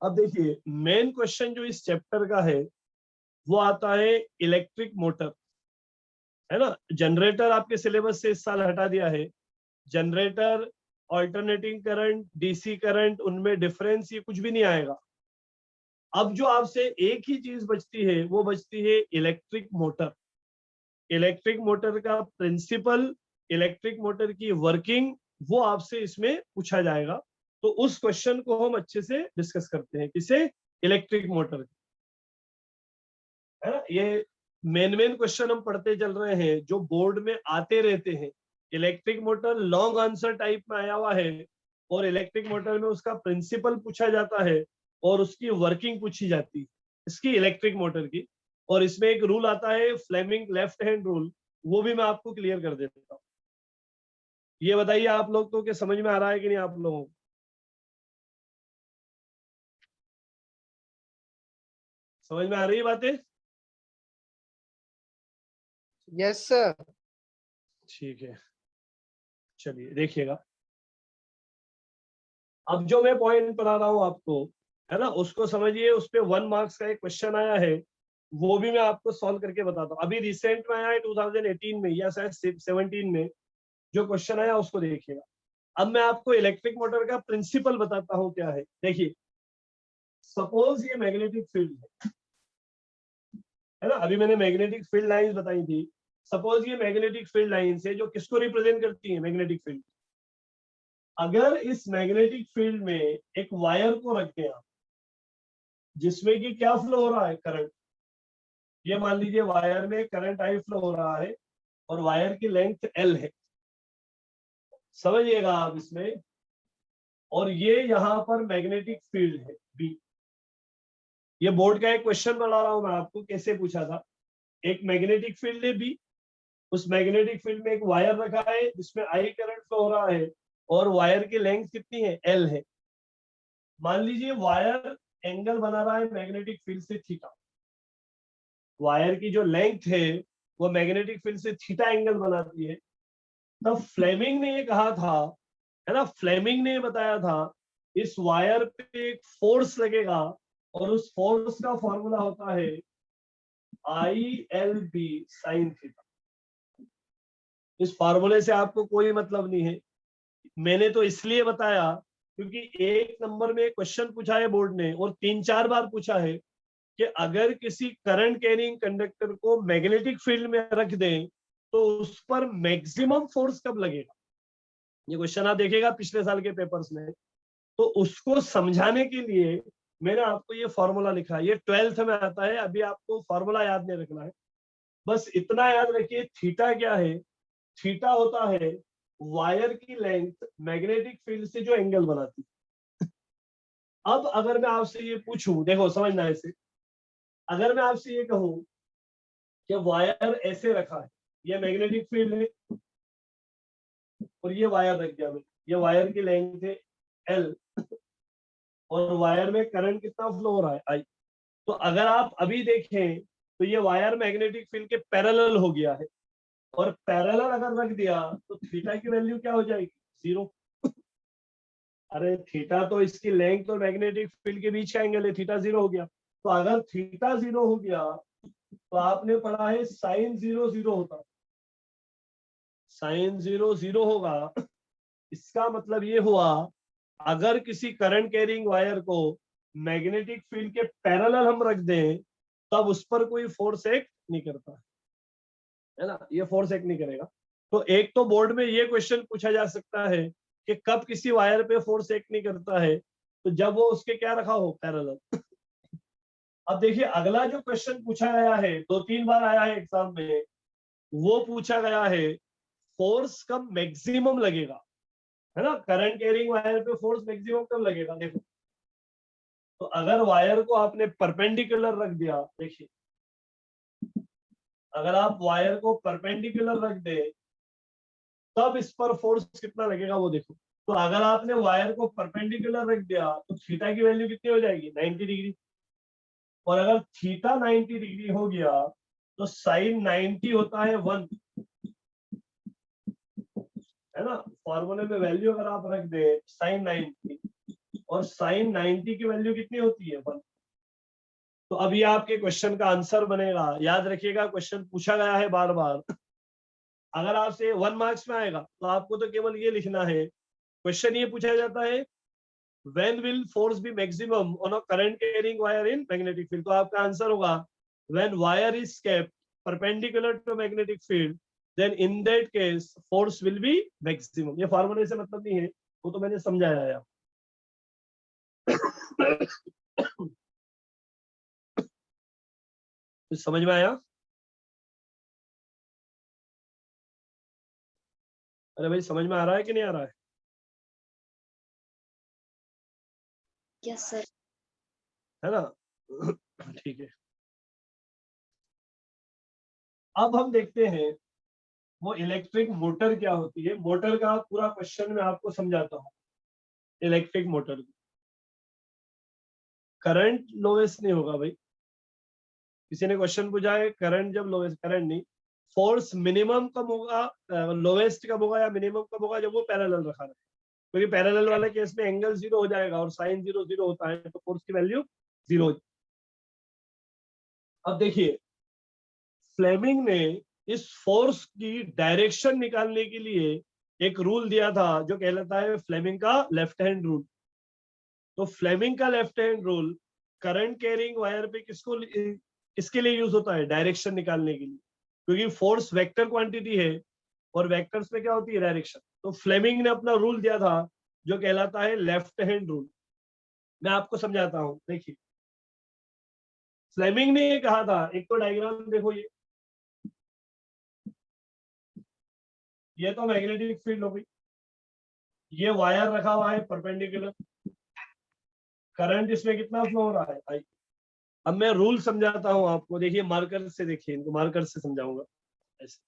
अब देखिए मेन क्वेश्चन जो इस चैप्टर का है वो आता है इलेक्ट्रिक मोटर, है ना। जनरेटर आपके सिलेबस से इस साल हटा दिया है। Generator, alternating current, DC current, उनमें डिफरेंस ये कुछ भी नहीं आएगा। अब जो आपसे एक ही चीज बचती है वो बचती है इलेक्ट्रिक मोटर। इलेक्ट्रिक मोटर का प्रिंसिपल, इलेक्ट्रिक मोटर की वर्किंग, वो आपसे इसमें पूछा जाएगा। तो उस क्वेश्चन को हम अच्छे से डिस्कस करते हैं, किसे, इलेक्ट्रिक मोटर, है ना। ये मेन क्वेश्चन हम पढ़ते चल रहे हैं जो बोर्ड में आते रहते हैं। Electric motor long answer type में आया हुआ है और इलेक्ट्रिक मोटर में उसका प्रिंसिपल पूछा जाता है और उसकी वर्किंग पूछी जाती है, इसकी इलेक्ट्रिक मोटर की। और इसमें एक रूल आता है फ्लेमिंग लेफ्ट हैंड रूल, वो भी मैं आपको क्लियर कर देता हूँ। ये बताइए आप लोग को कि समझ में आ रहा है कि नहीं आप लोगों को? समझ में आ रही है बातें? Yes sir. ठीक है, चलिए देखिएगा। अब जो मैं पॉइंट पढ़ा रहा हूं आपको, है ना, उसको समझिए। उस पे 1 मार्क्स का एक क्वेश्चन आया है, वो भी मैं आपको सॉल्व करके बताता हूँ। अभी रिसेंट में आया है 2018 में या शायद 17 में जो क्वेश्चन आया उसको देखिएगा। अब मैं आपको इलेक्ट्रिक मोटर का प्रिंसिपल बताता हूँ क्या है। देखिए सपोज ये मैग्नेटिक फील्ड है ना, अभी मैंने मैग्नेटिक फील्ड लाइंस बताई थी। सपोज ये मैग्नेटिक फील्ड लाइंस है जो किसको रिप्रेजेंट करती है, मैग्नेटिक फील्ड। अगर इस मैग्नेटिक फील्ड में एक वायर को रख दें आप, जिसमें कि क्या फ्लो हो रहा है, करंट। ये मान लीजिए वायर में करंट आई फ्लो हो रहा है और वायर की लेंथ L है, समझिएगा आप इसमें। और ये यहाँ पर मैग्नेटिक फील्ड है B। ये बोर्ड का एक क्वेश्चन बना रहा हूं मैं आपको, कैसे पूछा था। एक मैग्नेटिक फील्ड है B, उस मैग्नेटिक फील्ड में एक वायर रखा है जिसमें I करंट फ्लो हो रहा है और वायर की लेंथ कितनी है, L है। मान लीजिए वायर एंगल बना रहा है मैग्नेटिक फील्ड से थीटा, वायर की जो लेंथ है वो मैग्नेटिक फील्ड से थीटा एंगल बनाती है, तब फ्लेमिंग ने ये कहा था, है ना, फ्लेमिंग ने बताया था इस वायर पे एक फोर्स लगेगा और उस फोर्स का फॉर्मूला होता है ILB साइन थीटा। इस फॉर्मूले से आपको कोई मतलब नहीं है, मैंने तो इसलिए बताया क्योंकि एक नंबर में क्वेश्चन पूछा है बोर्ड ने और 3-4 बार पूछा है कि अगर किसी करंट कैरिंग कंडक्टर को मैग्नेटिक फील्ड में रख दें तो उस पर मैक्सिमम फोर्स कब लगेगा। ये क्वेश्चन आप देखिएगा पिछले साल के पेपर्स में, तो उसको समझाने के लिए मैंने आपको ये फॉर्मूला लिखा है। ये 12th में आता है, अभी आपको फॉर्मूला याद नहीं रखना है, बस इतना याद रखिए थीटा क्या है। थीटा होता है वायर की लेंथ मैग्नेटिक फील्ड से जो एंगल बनाती है। अब अगर मैं आपसे ये पूछूं, देखो समझना ऐसे, अगर मैं आपसे ये कहूं कि वायर ऐसे रखा है, ये मैग्नेटिक फील्ड है और ये वायर रख दिया मैंने, ये वायर की लेंथ है L और वायर में करंट कितना फ्लो हो रहा है I, तो अगर आप अभी देखें तो ये वायर मैग्नेटिक फील्ड के पैरेलल हो गया है और पैरेलल अगर रख दिया तो थीटा की वैल्यू क्या हो जाएगी 0। अरे थीटा तो इसकी लेंथ और मैग्नेटिक फील्ड के बीच का एंगल है, थीटा 0 हो गया। तो अगर थीटा 0 हो गया तो आपने पढ़ा है साइन 0 0 होता है, साइन 0 0 होगा। इसका मतलब ये हुआ अगर किसी करंट कैरिंग वायर को मैग्नेटिक फील्ड के पैरेलल हम रख दें तब उस पर कोई फोर्स एक्ट नहीं करता है ना, ये फोर्स एक्ट नहीं करेगा। तो एक तो बोर्ड में ये क्वेश्चन पूछा जा सकता है कि कब किसी वायर पे फोर्स एक्ट नहीं करता है, तो जब वो उसके क्या रखा हो पैरेलल। अब देखिए अगला जो क्वेश्चन पूछा गया है 2-3 बार आया है एग्जाम में, वो पूछा गया है फोर्स कब मैक्सिमम लगेगा, है ना, करंट कैरिंग वायर पे फोर्स मैक्सिमम कब लगेगा। देखो तो अगर वायर को आपने परपेंडिकुलर रख दिया, देखिए अगर आप वायर को परपेंडिकुलर रख दे तब इस पर फोर्स कितना लगेगा वो देखो। तो अगर आपने वायर को परपेंडिकुलर रख दिया तो थीटा की वैल्यू कितनी हो जाएगी 90 डिग्री, और अगर थीटा 90 डिग्री हो गया तो साइन 90 होता है 1, है ना, फॉर्मूले में वैल्यू अगर आप रख दे साइन 90 और साइन 90 की वैल्यू कितनी होती है 1। तो अब ये आपके क्वेश्चन का आंसर बनेगा, याद रखिएगा क्वेश्चन पूछा गया है बार बार। अगर आपसे 1 मार्क्स में आएगा तो आपको तो केवल ये लिखना है, क्वेश्चन ये पूछा जाता है when will force be maximum on a current carrying wire in magnetic field, तो आपका आंसर होगा when wire is kept perpendicular to magnetic field then in that case force will be maximum। ये फॉर्मूले से मतलब नहीं है, वो तो मैंने समझाया है। कुछ समझ में आया? अरे भाई समझ में आ रहा है कि नहीं आ रहा है? Yes sir. है ना, ठीक है। अब हम देखते हैं वो इलेक्ट्रिक मोटर क्या होती है। मोटर का पूरा क्वेश्चन मैं आपको समझाता हूँ। इलेक्ट्रिक मोटर करंट लोवेस्ट नहीं होगा भाई, किसी ने क्वेश्चन पूछा है करंट जब लोवेस्ट, करंट नहीं, फोर्स मिनिमम कब होगा, लोवेस्ट कब होगा या मिनिमम कब होगा, जब वो पैरेलल रखा रहे, क्योंकि पैरेलल वाले केस में एंगल 0 हो जाएगा और साइन 0 0 होता है तो फोर्स की वैल्यू 0। अब देखिए फ्लेमिंग ने इस फोर्स की डायरेक्शन निकालने के लिए एक रूल दिया था जो कहलाता है फ्लेमिंग का लेफ्ट हैंड रूल। तो फ्लेमिंग का left hand rule current carrying wire पे किसके लिए यूज होता है, डायरेक्शन निकालने के लिए, क्योंकि फोर्स वेक्टर क्वांटिटी है और वेक्टर्स में क्या होती है डायरेक्शन। तो फ्लेमिंग ने अपना रूल दिया था जो कहलाता है लेफ्ट हैंड रूल। मैं आपको समझाता हूं, देखिए फ्लेमिंग ने ये कहा था, एक तो डायग्राम देखो, ये तो मैग्नेटिक फील्ड हो गई, ये वायर रखा हुआ है परपेंडिकुलर, करंट इसमें कितना फ्लो हो रहा है आई। अब मैं रूल समझाता हूं आपको, देखिए मार्कर से, देखिए इनको मार्कर से समझाऊंगा। ऐसे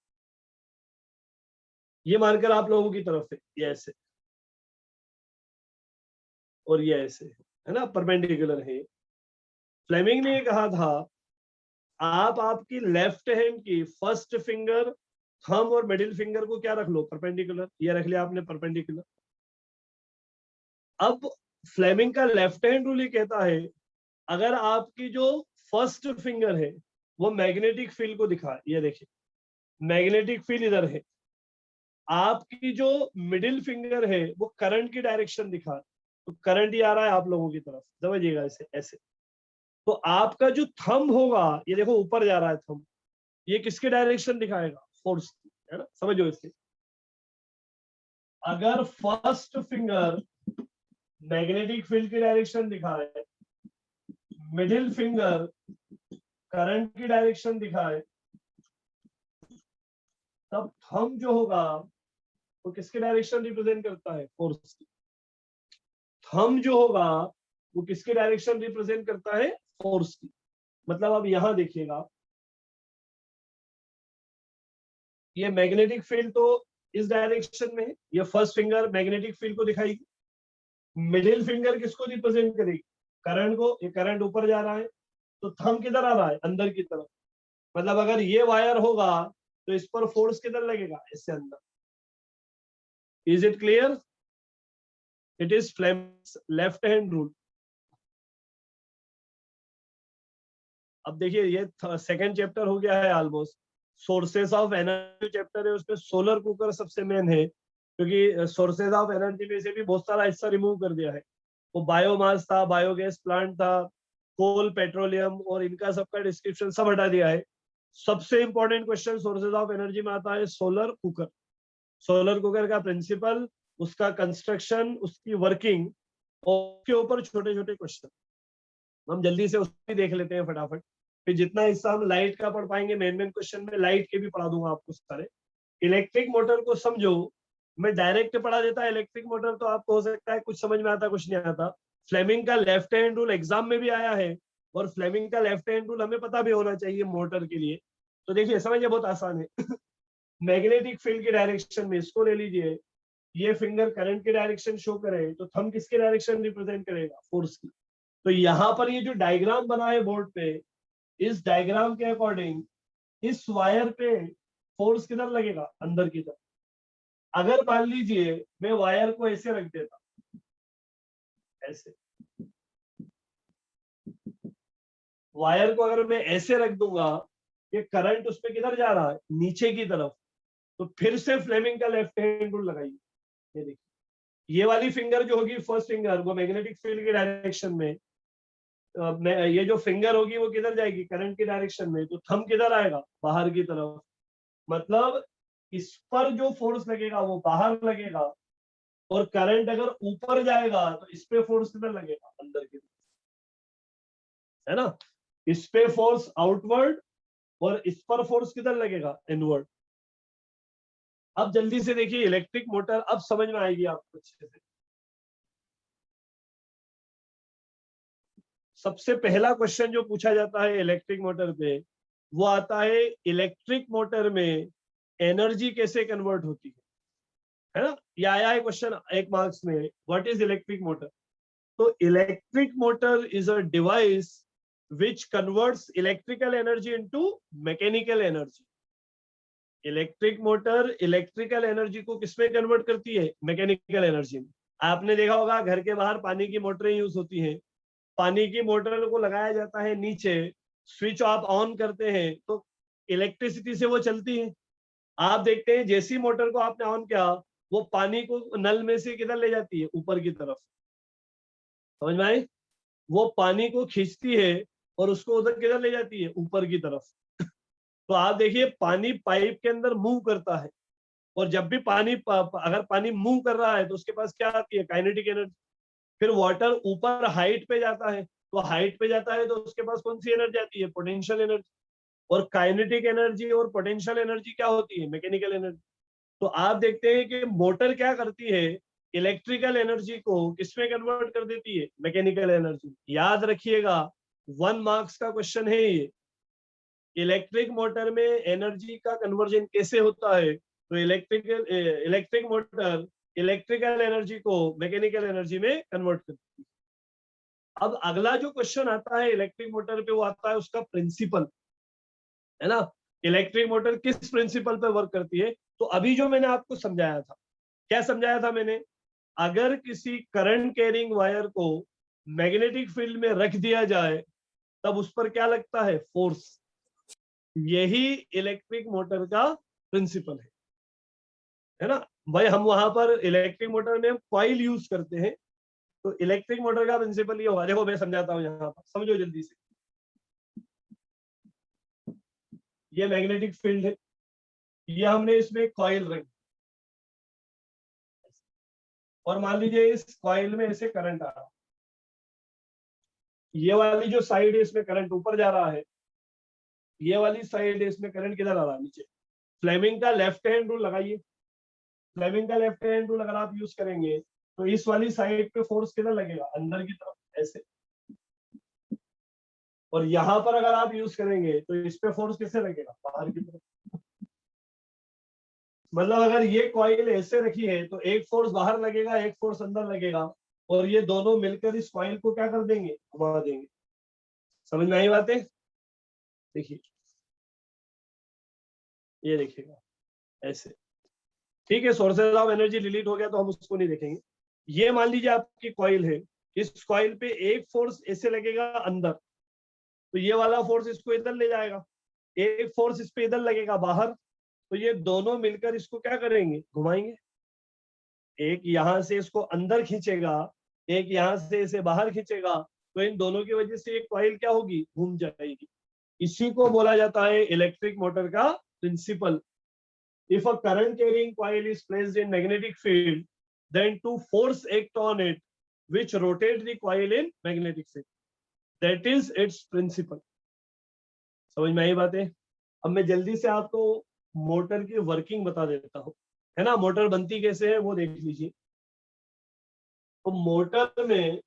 ये मार्कर आप लोगों की तरफ है, ये ऐसे और ये ऐसे, है ना, परपेंडिकुलर है। फ्लेमिंग ने कहा था आप आपकी लेफ्ट हैंड की फर्स्ट फिंगर, थंब और मिडिल फिंगर को क्या रख लो, परपेंडिकुलर। ये रख लिया आपने परपेंडिकुलर। अब फ्लेमिंग का लेफ्ट हैंड रूल ये कहता है अगर आपकी जो फर्स्ट फिंगर है वो मैग्नेटिक फील्ड को दिखाए, ये देखिए मैग्नेटिक फील्ड इधर है, आपकी जो मिडिल फिंगर है वो करंट की डायरेक्शन दिखाए, तो करंट ही आ रहा है आप लोगों की तरफ, समझिएगा इसे ऐसे। तो आपका जो थंब होगा, ये देखो ऊपर जा रहा है थंब, ये किसके डायरेक्शन दिखाएगा, फोर्स, है ना, समझो इसे। अगर फर्स्ट फिंगर मैग्नेटिक फील्ड की डायरेक्शन दिखाए, मिडिल फिंगर करंट की डायरेक्शन दिखाए, तब थंब जो होगा वो किसके डायरेक्शन रिप्रेजेंट करता है, फोर्स की। थंब जो होगा वो किसके डायरेक्शन रिप्रेजेंट करता है, फोर्स की। मतलब अब यहां देखिएगा, ये मैग्नेटिक फील्ड तो इस डायरेक्शन में है, ये फर्स्ट फिंगर मैग्नेटिक फील्ड को दिखाएगी, मिडिल फिंगर किसको रिप्रेजेंट करेगी, करंट को। ये करंट ऊपर जा रहा है, तो थंब किधर आ रहा है, अंदर की तरफ। मतलब अगर ये वायर होगा तो इस पर फोर्स किधर लगेगा, इससे अंदर। Is it clear? It is Fleming's left hand rule. अब देखिए ये सेकंड चैप्टर हो गया है almost. Sources of energy chapter है, उसमें सोलर कुकर सबसे मेन है, क्योंकि सोर्सेज ऑफ एनर्जी में से भी बहुत सारा हिस्सा रिमूव कर दिया है। वो बायोमास था, बायोगैस प्लांट था, कोल, पेट्रोलियम और इनका सबका डिस्क्रिप्शन सब हटा दिया है। सबसे important question sources of energy में आता है सोलर कुकर। सोलर कुकर का प्रिंसिपल, उसका कंस्ट्रक्शन, उसकी वर्किंग और उसके ऊपर छोटे छोटे क्वेश्चन हम जल्दी से उसको देख लेते हैं फटाफट। फिर जितना हिस्सा हम लाइट का पढ़ पाएंगे मेन क्वेश्चन में, लाइट के भी पढ़ा दूंगा आपको सारे। इलेक्ट्रिक मोटर को समझो, मैं डायरेक्ट पढ़ा देता इलेक्ट्रिक मोटर तो आपको हो सकता है कुछ समझ में आता कुछ नहीं आता। फ्लेमिंग का लेफ्ट हैंड रूल एग्जाम में भी आया है, और फ्लेमिंग का लेफ्ट हैंड रूल हमें पता भी होना चाहिए मोटर के लिए। तो देखिए समझिए, बहुत आसान है। मैग्नेटिक फील्ड की डायरेक्शन में इसको ले लीजिए, ये फिंगर करंट की डायरेक्शन शो करे, तो थंब किसके डायरेक्शन रिप्रेजेंट करेगा, फोर्स की। तो यहाँ पर ये जो डायग्राम बना है बोर्ड पे, इस डायग्राम के अकॉर्डिंग इस वायर पे फोर्स किधर लगेगा, अंदर की तरफ। अगर मान लीजिए मैं वायर को ऐसे रख देता, ऐसे वायर को अगर मैं ऐसे रख दूंगा, ये करंट उसमें किधर जा रहा है, नीचे की तरफ। तो फिर से फ्लेमिंग का लेफ्ट हैंड रूल लगाइए। ये देखिए, ये वाली फिंगर जो होगी फर्स्ट फिंगर, वो मैग्नेटिक फील्ड की डायरेक्शन में, ये जो फिंगर होगी वो किधर जाएगी, करंट की डायरेक्शन में। तो थंब किधर आएगा, बाहर की तरफ। मतलब इस पर जो फोर्स लगेगा वो बाहर लगेगा, और करंट अगर ऊपर जाएगा तो इस पे फोर्स किधर लगेगा, अंदर की तरफ, है ना। इस पे फोर्स आउटवर्ड और इस पर फोर्स किधर लगेगा, इनवर्ड। अब जल्दी से देखिए इलेक्ट्रिक मोटर, अब समझ में आएगी आपको अच्छे से। सबसे पहला क्वेश्चन जो पूछा जाता है इलेक्ट्रिक मोटर पे, वो आता है इलेक्ट्रिक मोटर में एनर्जी कैसे कन्वर्ट होती है ना। ये आया है क्वेश्चन 1 मार्क्स में, व्हाट इज इलेक्ट्रिक मोटर। तो electric motor is a device which converts electrical energy into mechanical energy। Electric motor electrical energy को किसमें कन्वर्ट करती है, मैकेनिकल एनर्जी में। आपने देखा होगा घर के बाहर पानी की मोटरें यूज होती हैं, पानी की मोटर को लगाया जाता है नीचे, स्विच आप ऑन करते हैं तो इलेक्ट्रिसिटी से वो चलती है। आप देखते हैं जैसी मोटर को आपने ऑन किया, वो पानी को नल में से किधर ले जाती है, ऊपर की तरफ। समझ में आई, वो पानी को खींचती है और उसको उधर किधर ले जाती है, ऊपर की तरफ। तो आप देखिए पानी पाइप के अंदर मूव करता है, और जब भी पानी अगर पानी मूव कर रहा है तो उसके पास क्या आती है, काइनेटिक एनर्जी। फिर वाटर ऊपर हाइट पे जाता है, तो हाइट पे जाता है तो उसके पास कौन सी एनर्जी आती है, पोटेंशियल एनर्जी। और काइनेटिक एनर्जी और पोटेंशियल एनर्जी क्या होती है, मैकेनिकल एनर्जी। तो आप देखते हैं कि मोटर क्या करती है, इलेक्ट्रिकल एनर्जी को किसमें कन्वर्ट कर देती है, मैकेनिकल एनर्जी। याद रखिएगा 1 मार्क्स का क्वेश्चन है ये। इलेक्ट्रिक मोटर में एनर्जी का कन्वर्जन कैसे होता है, तो इलेक्ट्रिक मोटर इलेक्ट्रिकल एनर्जी को मैकेनिकल एनर्जी में कन्वर्ट करती है। अब अगला जो क्वेश्चन आता है इलेक्ट्रिक मोटर पे, वो आता है उसका प्रिंसिपल, है ना। इलेक्ट्रिक मोटर किस प्रिंसिपल पे वर्क करती है? तो अभी जो मैंने आपको समझाया था, क्या समझाया था मैंने? अगर किसी करंट कैरिंग वायर को मैग्नेटिक फील्ड में रख दिया जाए तब उस पर क्या लगता है? फोर्स। यही इलेक्ट्रिक मोटर का प्रिंसिपल है ना भाई। हम वहां पर इलेक्ट्रिक मोटर में कॉइल यूज करते हैं, तो इलेक्ट्रिक मोटर का प्रिंसिपल ये होगा। देखो मैं समझाता हूँ यहाँ पर, समझो जल्दी से। ये मैग्नेटिक फील्ड है, ये हमने इसमें कॉइल रखी, और मान लीजिए इस कॉइल में ऐसे करंट आ रहा, ये वाली जो साइड है इसमें करंट ऊपर जा रहा है, ये वाली साइड है इसमें करंट किधर आ रहा है? नीचे। फ्लेमिंग का लेफ्ट हैंड रूल लगाइए। फ्लेमिंग का लेफ्ट हैंड रूल अगर आप यूज करेंगे तो इस वाली साइड पे फोर्स किधर लगेगा? अंदर की तरफ, ऐसे। और यहां पर अगर आप यूज करेंगे तो इस पे फोर्स किससे लगेगा? बाहर की तरफ। मतलब अगर ये कॉइल ऐसे रखी है तो एक फोर्स बाहर लगेगा, एक फोर्स अंदर लगेगा, और ये दोनों मिलकर इस कॉइल को क्या कर देंगे? घुमा देंगे। समझ में आई बातें? देखिए, ये देखिएगा ऐसे, ठीक है। सोर्सेज ऑफ एनर्जी डिलीट हो गया तो हम उसको नहीं देखेंगे। ये मान लीजिए आपकी कॉइल है, इस कॉइल पे एक फोर्स ऐसे लगेगा अंदर, तो ये वाला फोर्स इसको इधर ले जाएगा, एक फोर्स इस पे इधर लगेगा बाहर, तो ये दोनों मिलकर इसको क्या करेंगे? घुमाएंगे। एक यहां से इसको अंदर खींचेगा, एक यहां से इसे बाहर खींचेगा, तो इन दोनों की वजह से एक कॉइल क्या होगी? घूम जाएगी। इसी को बोला जाता है इलेक्ट्रिक मोटर का principal. If a current carrying coil is placed in magnetic field, then two force act on it, which rotate the coil in magnetic field. That is its principle. समझ में आई बातें? अब मैं जल्दी से आपको मोटर की वर्किंग बता देता हूँ, है ना। मोटर बनती कैसे है वो देख लीजिए। तो मोटर में,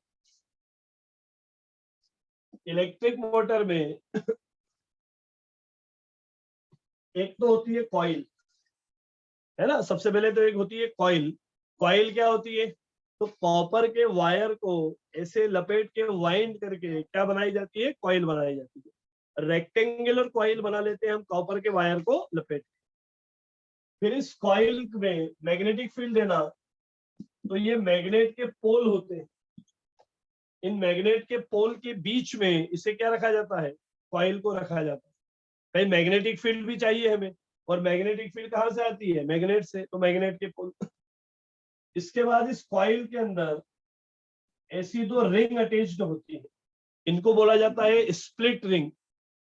इलेक्ट्रिक मोटर में एक तो होती है कॉइल, है ना। सबसे पहले तो एक होती है कॉइल। कॉइल क्या होती है? तो कॉपर के वायर को ऐसे लपेट के वाइंड करके क्या बनाई जाती है? कॉइल बनाई जाती है। रेक्टेंगुलर कॉइल बना लेते हैं हम कॉपर के वायर को लपेट। फिर इस कॉइल में मैग्नेटिक फील्ड है ना, तो ये मैग्नेट के पोल होते हैं। इन मैग्नेट के पोल के बीच में इसे क्या रखा जाता है? कॉइल को रखा जाता है। भाई मैग्नेटिक फील्ड भी चाहिए हमें, और मैग्नेटिक फील्ड कहाँ से आती है? मैग्नेट से, तो मैग्नेट के पोल। इसके बाद इस कॉइल के अंदर ऐसी दो रिंग अटैच्ड होती है, इनको बोला जाता है स्प्लिट रिंग।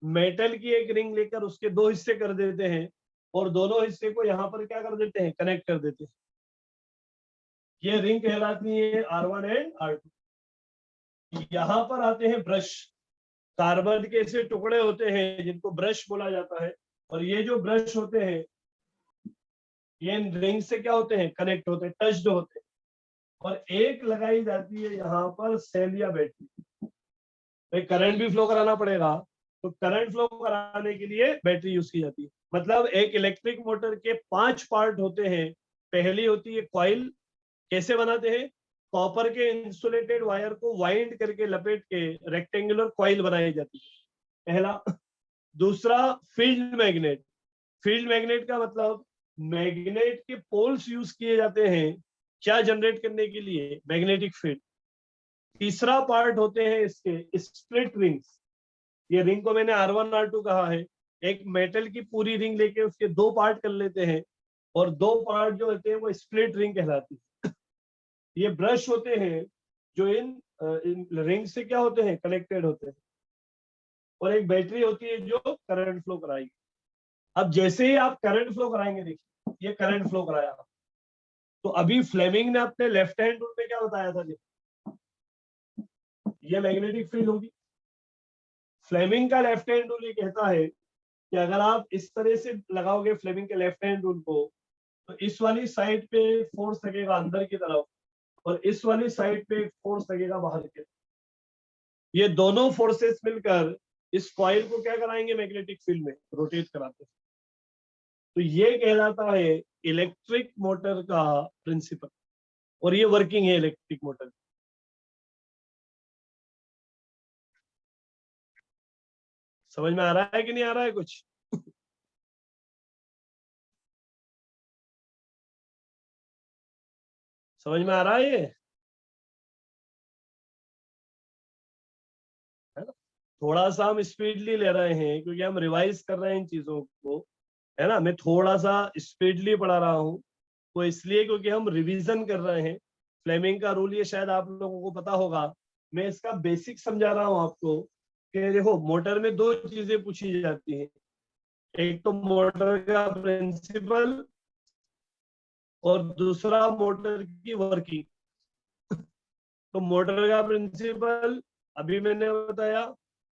मेटल की एक रिंग लेकर उसके दो हिस्से कर देते हैं, और दोनों हिस्से को यहाँ पर क्या कर देते हैं? कनेक्ट कर देते हैं। ये रिंग कहलाती है R1 एंड R2। यहाँ पर आते हैं ब्रश। कार्बन के ऐसे टुकड़े होते हैं जिनको ब्रश बोला जाता है, और ये जो ब्रश होते हैं ये रिंग से क्या होते हैं? कनेक्ट होते हैं, टच्ड होते हैं। और एक लगाई जाती है यहाँ पर सेल या बैटरी। भाई करंट भी फ्लो कराना पड़ेगा, तो करंट फ्लो कराने के लिए बैटरी यूज की जाती है। मतलब एक इलेक्ट्रिक मोटर के 5 पार्ट होते हैं। पहली होती है कॉइल। कैसे बनाते हैं? कॉपर के इंसुलेटेड वायर को वाइंड करके लपेट के रेक्टेंगुलर कॉइल बनाई जाती है, पहला। दूसरा, फील्ड मैग्नेट। फील्ड मैग्नेट का मतलब मैग्नेट के पोल्स यूज किए जाते हैं क्या जनरेट करने के लिए? Magnetic field. तीसरा पार्ट होते हैं इसके स्प्लिट रिंग्स। ये रिंग को मैंने R1 R2 कहा है। एक मेटल की पूरी रिंग लेके उसके 2 पार्ट कर लेते हैं, और 2 पार्ट जो होते हैं वो स्प्लिट रिंग कहलाती है। ये ब्रश होते हैं जो इन रिंग से क्या होते हैं? कनेक्टेड होते हैं। और एक बैटरी होती है जो करंट फ्लो कराएगी। अब जैसे ही आप करंट फ्लो कराएंगे, देखिए ये करंट फ्लो कराया, तो अभी फ्लेमिंग ने अपने लेफ्ट हैंड रूल में क्या बताया था? ये मैग्नेटिक फील्ड होगी। फ्लेमिंग का लेफ्ट हैंड रूल ये कहता है कि अगर आप इस तरह से लगाओगे फ्लेमिंग के लेफ्ट हैंड रूल को, तो इस वाली साइड पे फोर्स लगेगा अंदर की तरफ, और इस वाली साइड पे फोर्स लगेगा बाहर की तरफ। ये दोनों फोर्सेस मिलकर इस कॉइल को क्या कराएंगे? मैग्नेटिक फील्ड में रोटेट कराते हैं। तो ये कहलाता है इलेक्ट्रिक मोटर का प्रिंसिपल, और ये वर्किंग है इलेक्ट्रिक मोटर। समझ में आ रहा है कि नहीं आ रहा है कुछ? समझ में आ रहा है ये? है ना? थोड़ा सा हम स्पीडली ले रहे हैं क्योंकि हम रिवाइज कर रहे हैं इन चीजों को, है ना। मैं थोड़ा सा स्पीडली पढ़ा रहा हूँ तो इसलिए क्योंकि हम रिवीजन कर रहे हैं। फ्लेमिंग का रूल ये शायद आप लोगों को पता होगा। मैं इसका बेसिक समझा रहा हूँ आपको कि देखो मोटर में दो चीजें पूछी जाती हैं, एक तो मोटर का प्रिंसिपल और दूसरा मोटर की वर्किंग। तो मोटर का प्रिंसिपल अभी मैंने बताया,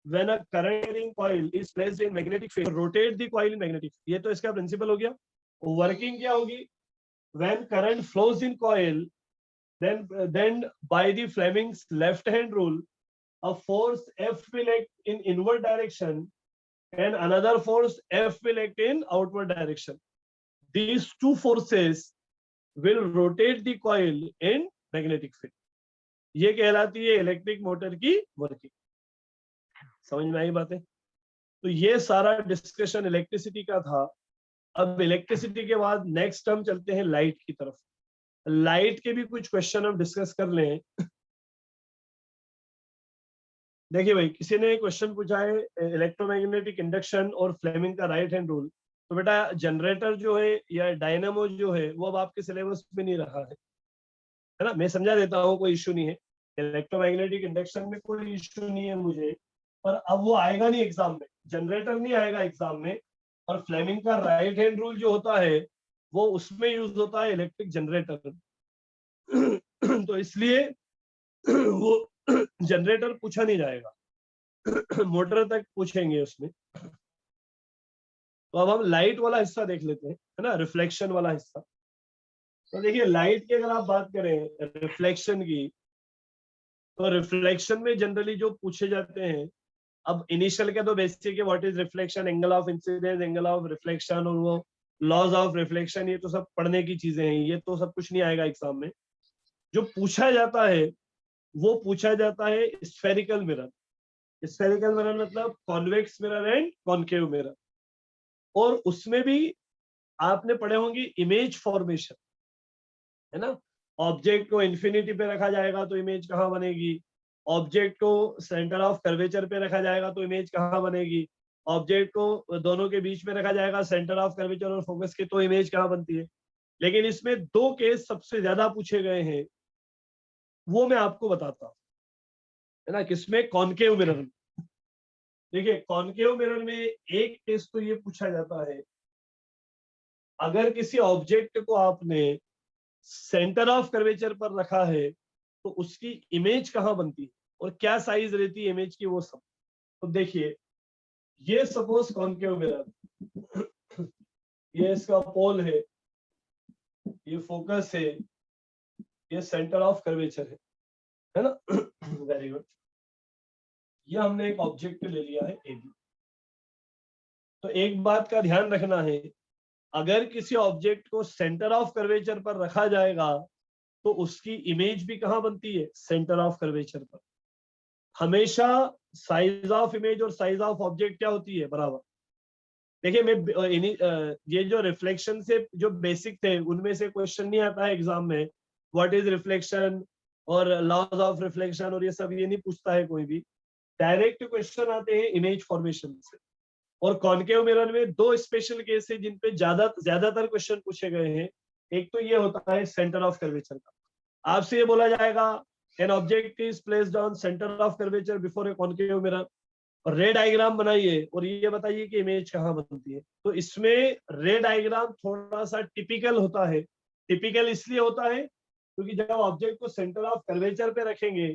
when a current carrying coil is placed in magnetic field, rotate the coil in magnetic, ये तो इसका प्रिंसिपल हो गया। वर्किंग क्या होगी? when current flows in coil, then by the Fleming's left hand rule, a force F will act in inward direction and another force F will act in outward direction. These two forces will rotate the coil in magnetic field. ये कहलाती है electric motor की working. समझ में आई बातें? तो ये सारा डिस्कशन इलेक्ट्रिसिटी का था। अब इलेक्ट्रिसिटी के बाद नेक्स्ट हम चलते हैं लाइट की तरफ। लाइट के भी कुछ क्वेश्चन हम डिस्कस कर लें। देखिए भाई, किसी ने क्वेश्चन पूछा है इलेक्ट्रोमैग्नेटिक इंडक्शन और फ्लेमिंग का राइट हैंड रूल। तो बेटा जनरेटर जो है या डायनामो जो है वो अब आपके सिलेबस में नहीं रहा है ना। मैं समझा देता हूँ, कोई इश्यू नहीं है। इलेक्ट्रोमैग्नेटिक इंडक्शन में कोई इश्यू नहीं है मुझे, पर अब वो आएगा नहीं एग्जाम में। जनरेटर नहीं आएगा एग्जाम में। और फ्लेमिंग का राइट हैंड रूल जो होता है वो उसमें यूज होता है इलेक्ट्रिक जनरेटर। तो इसलिए वो जनरेटर पूछा नहीं जाएगा, मोटर तक पूछेंगे उसमें। तो अब हम लाइट वाला हिस्सा देख लेते हैं, है ना, रिफ्लेक्शन वाला हिस्सा। तो देखिए लाइट की अगर आप बात करें रिफ्लेक्शन की, तो रिफ्लेक्शन में जनरली जो पूछे जाते हैं, अब इनिशियल का तो बेसिक है, what is reflection, angle of incidence, angle of reflection और वो लॉज ऑफ रिफ्लेक्शन, ये तो सब पढ़ने की चीजें हैं, ये तो सब कुछ नहीं आएगा एग्जाम में। जो पूछा जाता है वो पूछा जाता है स्फेरिकल मिरर। स्फेरिकल मिरर मतलब convex mirror and concave mirror. और उसमें भी आपने पढ़े होंगे इमेज फॉर्मेशन, है ना। ऑब्जेक्ट को इन्फिनिटी पे रखा जाएगा तो इमेज कहाँ बनेगी, ऑब्जेक्ट को सेंटर ऑफ कर्वेचर पे रखा जाएगा तो इमेज कहाँ बनेगी, ऑब्जेक्ट को दोनों के बीच में रखा जाएगा सेंटर ऑफ कर्वेचर और फोकस के, तो इमेज कहाँ बनती है। लेकिन इसमें दो केस सबसे ज्यादा पूछे गए हैं, वो मैं आपको बताता हूँ, है ना। किसमें? कॉन्केव मिरर में। देखिए कॉन्केव मिरर में एक केस तो ये पूछा जाता है, अगर किसी ऑब्जेक्ट को आपने सेंटर ऑफ कर्वेचर पर रखा है तो उसकी इमेज कहाँ बनती है और क्या साइज रहती है इमेज की, वो सब। तो देखिए ये सपोज कॉन्केव मिरर, ये इसका पोल है, ये फोकस है, ये सेंटर ऑफ कर्वेचर है ना। Very good. ये हमने एक ऑब्जेक्ट ले लिया है AB। तो एक बात का ध्यान रखना है, अगर किसी ऑब्जेक्ट को सेंटर ऑफ कर्वेचर पर रखा जाएगा तो उसकी इमेज भी कहाँ बनती है? सेंटर ऑफ कर्वेचर पर। हमेशा साइज ऑफ इमेज और साइज ऑफ ऑब्जेक्ट क्या होती है? बराबर। देखिए मैं ये जो रिफ्लेक्शन से जो बेसिक थे उनमें से क्वेश्चन नहीं आता है एग्जाम में, व्हाट इज रिफ्लेक्शन और लॉज ऑफ रिफ्लेक्शन और ये सब ये नहीं पूछता है कोई भी। डायरेक्ट क्वेश्चन आते हैं इमेज फॉर्मेशन से। और कॉन्केव मिरर में दो स्पेशल केस है जिन पे ज्यादातर क्वेश्चन पूछे गए हैं। एक तो ये होता है सेंटर ऑफ कर्वेचर का। आपसे ये बोला जाएगा N object is placed on centre of curvature before a concave mirror, और रे डायग्राम बनाइए और ये बताइए कि इमेज कहाँ बनती है। तो इसमें रे डायग्राम थोड़ा सा टिपिकल होता है। टिपिकल इसलिए होता है क्योंकि जब ऑब्जेक्ट को सेंटर ऑफ कर्वेचर पे रखेंगे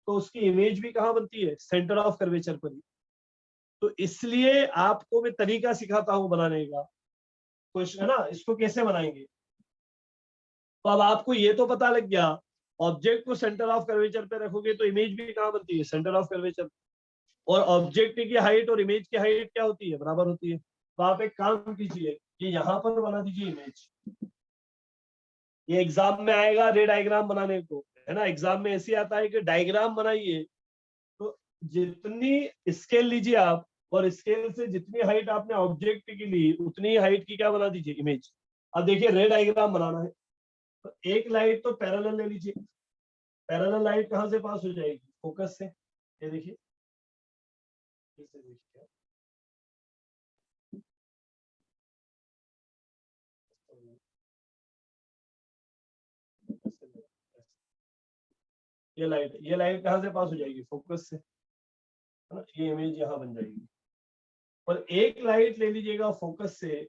तो उसकी इमेज भी कहाँ बनती है? सेंटर ऑफ कर्वेचर पर ही। तो इसलिए आपको मैं तरीका सिखाता हूं बनाने का, क्वेश्चन है ना, इसको कैसे बनाएंगे। तो अब आपको ये तो पता लग गया, ऑब्जेक्ट को सेंटर ऑफ कर्वेचर पे रखोगे तो इमेज भी कहाँ बनती है? Centre of curvature. और ऑब्जेक्ट की हाइट और इमेज की हाइट क्या होती है? बराबर होती है। तो आप एक काम कीजिए, ये यहाँ पर बना दीजिए इमेज। ये एग्जाम में आएगा रे डायग्राम बनाने को, है ना। एग्जाम में ऐसे आता है कि डायग्राम बनाइए, तो जितनी स्केल लीजिए आप और स्केल से जितनी हाइट आपने ऑब्जेक्ट की ली उतनी हाइट की क्या बना दीजिए इमेज। अब देखिए रे डायग्राम बनाना है, तो एक लाइट तो पैरेलल ले लीजिए। पैरेलल लाइट कहाँ से पास हो जाएगी, फोकस से। ये देखिए, इसे देखिए, ये लाइट कहाँ से पास हो जाएगी, फोकस से, है ना। ये इमेज यहाँ बन जाएगी। और एक लाइट ले लीजिएगा फोकस से,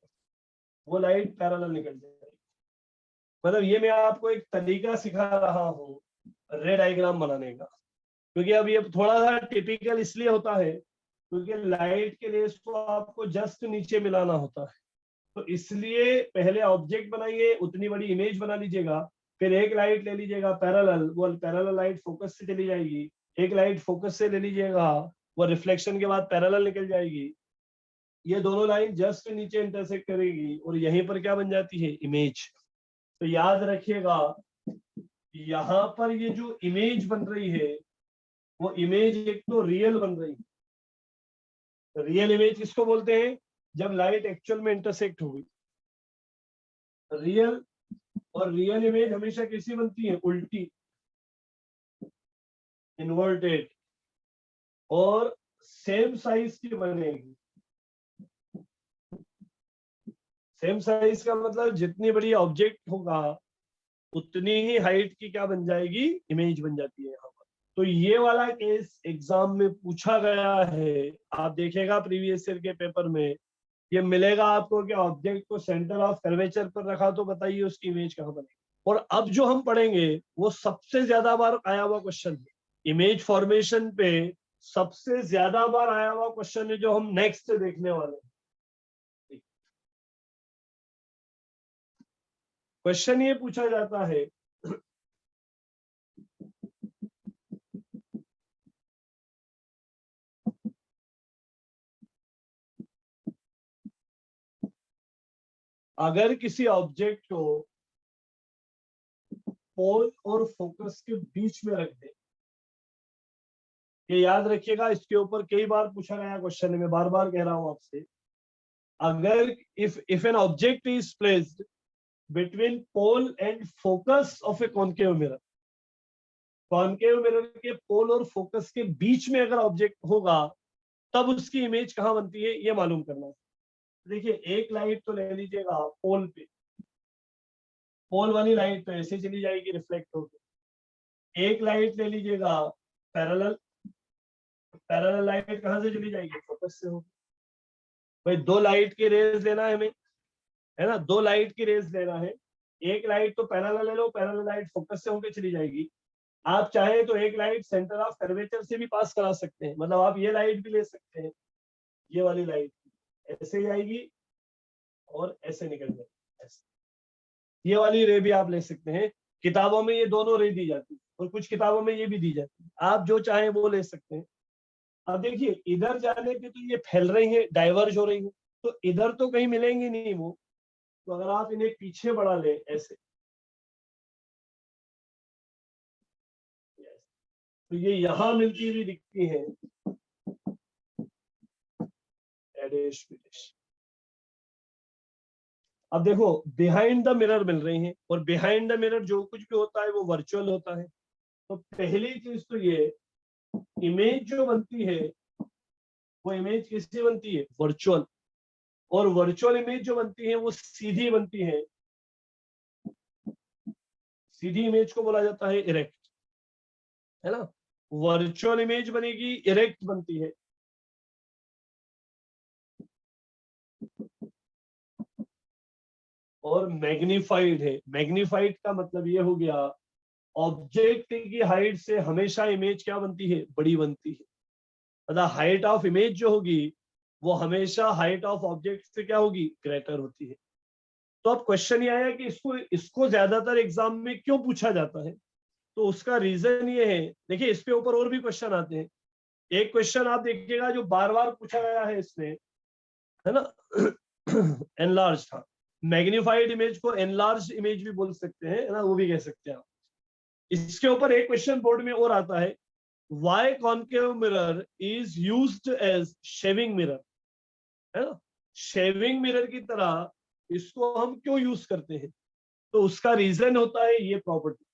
वो लाइट पैरेलल निकल जाएगी। मतलब ये मैं आपको एक तरीका सिखा रहा हूँ रे डायग्राम बनाने का, क्योंकि अब ये थोड़ा सा टिपिकल इसलिए होता है क्योंकि लाइट के रेस को आपको जस्ट नीचे मिलाना होता है। तो इसलिए पहले ऑब्जेक्ट बनाइए, उतनी बड़ी इमेज बना लीजिएगा, फिर एक लाइट ले लीजिएगा पैरेलल, वो पैरेलल लाइट फोकस से चली जाएगी। एक लाइट फोकस से ले लीजिएगा, वो रिफ्लेक्शन के बाद पैरेलल निकल जाएगी। ये दोनों लाइन जस्ट नीचे इंटरसेक्ट करेगी और यहीं पर क्या बन जाती है, इमेज। तो याद रखिएगा, यहाँ पर ये जो इमेज बन रही है वो इमेज एक तो रियल बन रही है। रियल इमेज किसको बोलते हैं, जब लाइट एक्चुअल में इंटरसेक्ट होगी। रियल और रियल इमेज हमेशा कैसी बनती है, उल्टी, इन्वर्टेड, और सेम साइज की बनेगी। सेम साइज का मतलब जितनी बड़ी ऑब्जेक्ट होगा उतनी ही हाइट की क्या बन जाएगी, इमेज बन जाती है यहाँ पर। तो ये वाला केस एग्जाम में पूछा गया है, आप देखेगा प्रीवियस ईयर के पेपर में ये मिलेगा आपको कि ऑब्जेक्ट को सेंटर ऑफ कर्वेचर पर रखा, तो बताइए उसकी इमेज कहाँ बनेगी। और अब जो हम पढ़ेंगे वो सबसे ज्यादा बार आया हुआ क्वेश्चन है, इमेज फॉर्मेशन पे सबसे ज्यादा बार आया हुआ क्वेश्चन है जो हम नेक्स्ट देखने वाले हैं। क्वेश्चन ये पूछा जाता है, अगर किसी ऑब्जेक्ट को पोल और फोकस के बीच में रख दे, ये याद रखिएगा, इसके ऊपर कई बार पूछा गया क्वेश्चन है, मैं बार बार कह रहा हूं आपसे। अगर if an object is placed between pole and focus of a concave mirror, concave mirror के पोल और फोकस के बीच में अगर ऑब्जेक्ट होगा तब उसकी इमेज कहाँ बनती है, ये मालूम करना है। देखिए एक लाइट तो ले लीजिएगा पोल पे, पोल वाली लाइट तो ऐसे चली जाएगी रिफ्लेक्ट होकर। एक लाइट ले लीजिएगा पैरेलल, पैरेलल लाइट कहाँ से चली जाएगी, फोकस से होगी। भाई दो लाइट की रेज लेना है हमें, है ना, दो लाइट की रेज लेना है। एक लाइट तो पैरेलल ले लो, पैरेलल लाइट फोकस से होकर चली जाएगी। आप चाहे तो एक लाइट सेंटर ऑफ कर्वेचर से भी पास करा सकते हैं, मतलब आप ये लाइट भी ले सकते हैं, ये वाली लाइट ऐसे ही आएगी और ऐसे निकल जाएगी, ऐसे। ये वाली रे भी आप ले सकते हैं, किताबों में ये दोनों रे दी जाती है और कुछ किताबों में ये भी दी जाती है, आप जो चाहें वो ले सकते हैं। अब देखिए इधर जाने पे तो ये फैल रही है, डाइवर्ज हो रही है, तो इधर तो कहीं मिलेंगी नहीं वो। तो अगर आप इन्हें पीछे बढ़ा ले ऐसे, तो ये यहां मिलती हुई दिखती है, एडेश विदेश। अब देखो बिहाइंड द मिरर मिल रही हैं, और बिहाइंड द मिरर जो कुछ भी होता है वो वर्चुअल होता है। तो पहली चीज तो ये इमेज जो बनती है वो इमेज किससे बनती है, वर्चुअल। और वर्चुअल इमेज जो बनती है वो सीधी बनती है, सीधी इमेज को बोला जाता है इरेक्ट, है ना। वर्चुअल इमेज बनेगी, इरेक्ट बनती है। और मैग्नीफाइड है, मैग्नीफाइड का मतलब ये हो गया ऑब्जेक्ट की हाइट से हमेशा इमेज क्या बनती है, बड़ी बनती है। मतलब हाइट ऑफ इमेज जो होगी वो हमेशा हाइट ऑफ ऑब्जेक्ट से क्या होगी, ग्रेटर होती है। तो अब क्वेश्चन ये आया कि इसको ज्यादातर एग्जाम में क्यों पूछा जाता है, तो उसका रीजन ये है। देखिए इसके ऊपर और भी क्वेश्चन आते हैं। एक क्वेश्चन आप देखिएगा जो बार बार पूछा गया है इसमें, है ना, एनलार्ज था। मैग्नीफाइड इमेज को एनलार्ज इमेज भी बोल सकते हैं, है ना, वो भी कह सकते हैं आप। इसके ऊपर एक क्वेश्चन बोर्ड में और आता है why concave mirror is used as shaving mirror, है ना? शेविंग मिरर की तरह इसको हम क्यों यूज करते हैं? तो उसका रीजन होता है ये प्रॉपर्टी।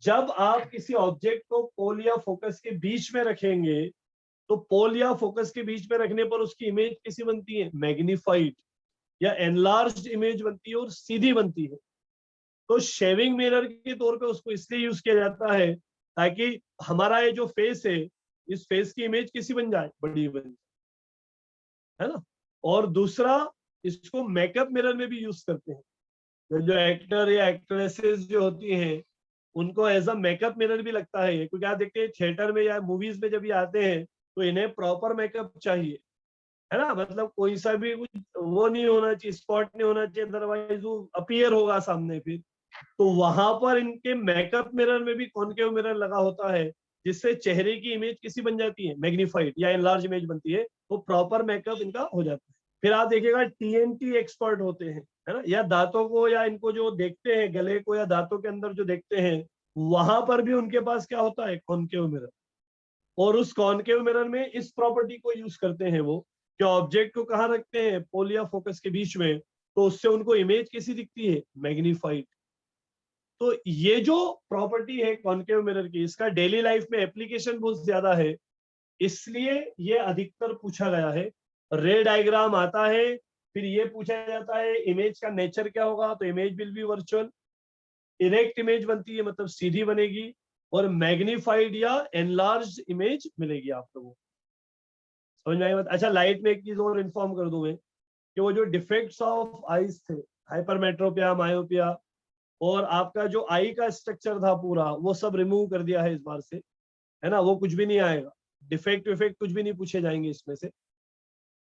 जब आप किसी ऑब्जेक्ट को पोल या फोकस के बीच में रखेंगे तो पोल या फोकस के बीच में रखने पर उसकी इमेज कैसी बनती है? मैग्नीफाइड या एनलार्ज्ड इमेज बनती है और सीधी बनती है। तो शेविंग मिरर के तौर पे उसको इसलिए यूज किया जाता है ताकि हमारा ये जो फेस है, इस फेस की इमेज कैसी बन जाए? बड़ी बन जाए, है ना? और दूसरा, इसको मेकअप मिरर में भी यूज करते हैं। जो एक्टर या एक्ट्रेसेस जो होती हैं उनको एज अ मेकअप मिरर भी लगता है, क्योंकि आप देखते हैं थिएटर में या मूवीज में जब ये आते हैं तो इन्हें प्रॉपर मेकअप चाहिए, है ना? मतलब कोई सा भी कुछ वो नहीं होना चाहिए, स्पॉट नहीं होना चाहिए, अदरवाइज वो अपीयर होगा सामने फिर। तो वहां पर इनके मेकअप मिरर में भी कॉनकेव मिरर लगा होता है, जिससे चेहरे की इमेज किसी बन जाती है? मैग्नीफाइड या एनलार्ज इमेज बनती है, तो प्रॉपर मेकअप इनका हो जाता है। फिर आप देखिएगा टीएनटी एक्सपर्ट होते हैं, है ना, या दांतों को या इनको जो देखते हैं, गले को या दांतों के अंदर जो देखते हैं, वहां पर भी उनके पास क्या होता है? Concave mirror. और उस कॉनकेव मिरर में इस प्रॉपर्टी को यूज करते हैं वो, कि ऑब्जेक्ट को कहाँ रखते हैं? पोल या फोकस के बीच में, तो उससे उनको इमेज कैसी दिखती है? मैग्नीफाइड। तो ये जो प्रॉपर्टी है कॉनकेव मिरर की, इसका डेली लाइफ में एप्लीकेशन बहुत ज्यादा है, इसलिए ये अधिकतर पूछा गया है। रे डायग्राम आता है, फिर ये पूछा जाता है इमेज का नेचर क्या होगा, तो image will be virtual, erect image बनती है मतलब सीधी बनेगी, और मैग्नीफाइड या एनलार्ज इमेज मिलेगी आप लोगों को। समझ में आई बात? अच्छा, लाइट में एक चीज और इन्फॉर्म कर दूं मैं, कि वो जो डिफेक्ट्स ऑफ आईज थे, हाइपरमेट्रोपिया, मायोपिया, और आपका जो आई का स्ट्रक्चर था पूरा, वो सब रिमूव कर दिया है इस बार से, है ना? वो कुछ भी नहीं आएगा, डिफेक्ट विफेक्ट कुछ भी नहीं पूछे जाएंगे इसमें से।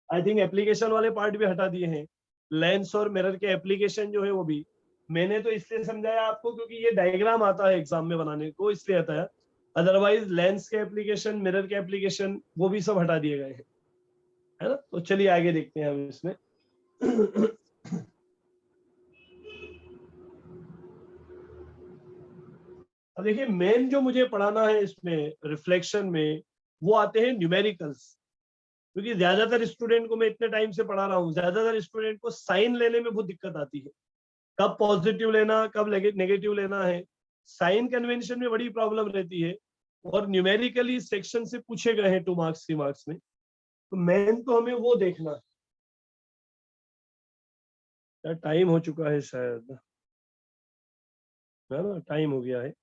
आई थिंक एप्लीकेशन वाले पार्ट भी हटा दिए हैं। लेंस और मिरर के एप्लीकेशन जो है वो भी मैंने तो इसलिए समझाया आपको क्योंकि ये डायग्राम आता है एग्जाम में बनाने को, इसलिए आता है। अदरवाइज लेंस के एप्लीकेशन, मिरर के एप्लीकेशन, वो भी सब हटा दिए गए हैं, है ना? तो चलिए आगे देखते हैं हम इसमें। अब देखिए, मेन जो मुझे पढ़ाना है इसमें रिफ्लेक्शन में, वो आते हैं न्यूमेरिकल्स। क्योंकि ज्यादातर स्टूडेंट को मैं इतने टाइम से पढ़ा रहा हूँ, ज्यादातर स्टूडेंट को साइन लेने में बहुत दिक्कत आती है, कब पॉजिटिव लेना, कब नेगेटिव लेना है। साइन कन्वेंशन में बड़ी प्रॉब्लम रहती है, और न्यूमेरिकली सेक्शन से पूछे गए हैं 2 मार्क्स 3 मार्क्स में। तो मेन तो हमें वो देखना है। क्या टाइम हो चुका है शायद, है ना? टाइम हो गया है।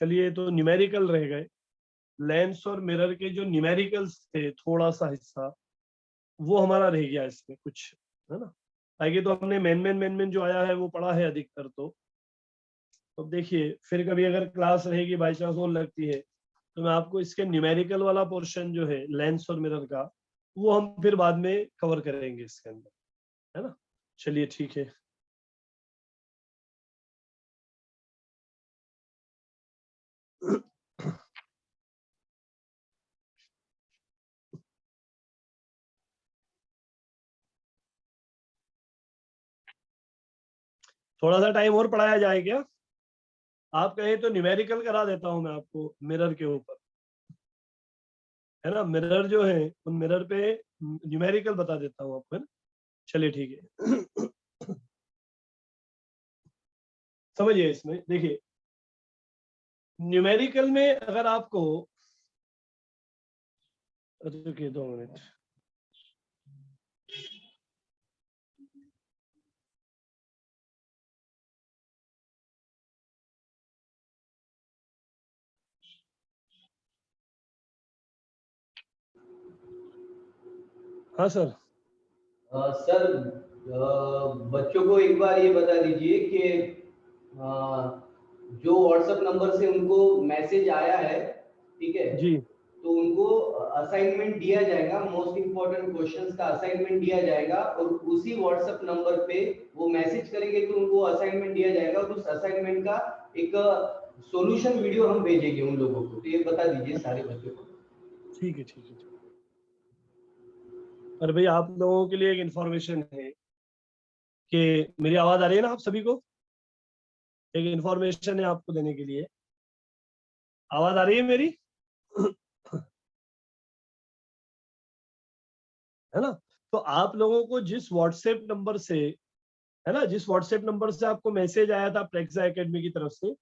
चलिए, तो न्यूमेरिकल रह गए। लेंस और मिरर के जो न्यूमेरिकल्स थे, थोड़ा सा हिस्सा वो हमारा रह गया इसमें कुछ, है ना? आगे तो हमने मेन जो आया है वो पढ़ा है अधिकतर। तो अब देखिए, फिर कभी अगर क्लास रहेगी बाई चांस और लगती है, तो मैं आपको इसके न्यूमेरिकल वाला पोर्शन जो है लेंस और मिरर का, वो हम फिर बाद में कवर करेंगे इसके अंदर, है ना? चलिए ठीक है। थोड़ा सा टाइम और पढ़ाया जाए क्या? आप कहें तो न्यूमेरिकल करा देता हूं मैं आपको मिरर के ऊपर, है ना? मिरर जो है उन मिरर पे न्यूमेरिकल बता देता हूं आपको, है ना? चलिए ठीक है। समझिए, इसमें देखिए, न्यूमेरिकल में अगर आपको, रुकिए 2 मिनट। हाँ सर। सर, बच्चों को एक बार ये बता दीजिए कि जो व्हाट्सएप नंबर से उनको मैसेज आया है, ठीक है जी, तो उनको असाइनमेंट दिया जाएगा, मोस्ट इंपॉर्टेंट क्वेश्चंस का असाइनमेंट दिया जाएगा, और उसी व्हाट्सएप नंबर पे वो मैसेज करेंगे तो उनको असाइनमेंट दिया जाएगा, और उस असाइनमेंट का एक सॉल्यूशन वीडियो हम भेजेंगे उन लोगों को। तो ये बता दीजिए सारे बच्चों को। ठीक है, ठीक है। अरे भाई, आप लोगों के लिए एक इंफॉर्मेशन है कि मेरी आवाज आ रही है ना आप सभी को? एक इंफॉर्मेशन है आपको देने के लिए। आवाज आ रही है मेरी? है ना? तो आप लोगों को जिस व्हाट्सएप नंबर से, है ना, जिस व्हाट्सएप नंबर से आपको मैसेज आया था प्रेक्सा एकेडमी की तरफ से,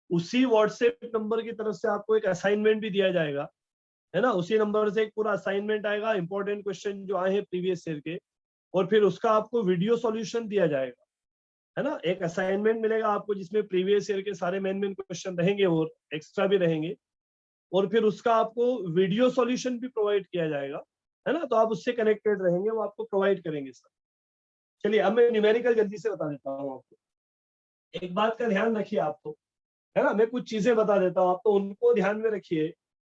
उसी व्हाट्सएप नंबर की तरफ से आपको एक असाइनमेंट भी दिया जाएगा, है ना। उसी नंबर से एक पूरा असाइनमेंट आएगा, इंपॉर्टेंट क्वेश्चन जो आए हैं प्रीवियस ईयर के, और फिर उसका आपको वीडियो सॉल्यूशन दिया जाएगा, है ना। एक असाइनमेंट मिलेगा आपको जिसमें प्रीवियस ईयर के सारे मेन क्वेश्चन रहेंगे और एक्स्ट्रा भी रहेंगे, और फिर उसका आपको वीडियो सॉल्यूशन भी प्रोवाइड किया जाएगा, है ना। तो आप उससे कनेक्टेड रहेंगे, वो आपको प्रोवाइड करेंगे सर। चलिए अब मैं न्यूमेरिकल जल्दी से बता देता हूँ आपको। एक बात का ध्यान रखिए आप तो, है ना, मैं कुछ चीजें बता देता हूँ, आप तो उनको ध्यान में रखिए,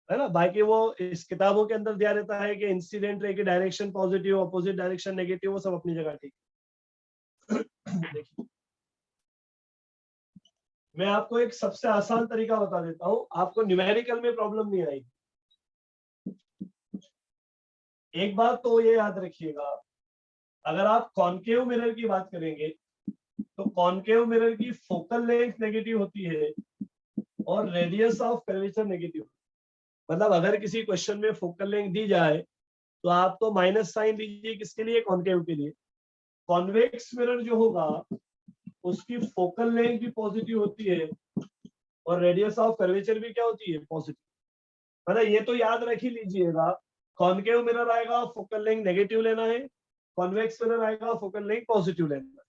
है ना। बाकी वो इस किताबों के अंदर दिया रहता है कि इंसिडेंट रे की direction positive, opposite direction negative, वो सब अपनी जगह ठीक है। देखिए मैं आपको एक सबसे आसान तरीका बता देता हूँ, आपको न्यूमेरिकल में प्रॉब्लम नहीं आएगी। एक बात तो ये याद रखिएगा, अगर आप कॉनकेव मिरर की बात करेंगे तो कॉनकेव मिरर की फोकल लेंथ नेगेटिव होती है और रेडियस ऑफ कर्वेचर नेगेटिव। मतलब अगर किसी क्वेश्चन में फोकल लेंथ दी जाए तो आप तो माइनस साइन लीजिए, किसके लिए? कॉनकेव के लिए। कॉन्वेक्स मिरर जो होगा उसकी फोकल लेंथ भी पॉजिटिव होती है और रेडियस ऑफ कर्वेचर भी क्या होती है? पॉजिटिव। मतलब ये तो याद रख ही लीजिएगा, कॉनकेव मिरर आएगा फोकल लेंथ नेगेटिव लेना है, कॉन्वेक्स मिरर आएगा फोकल लेंथ पॉजिटिव लेना है।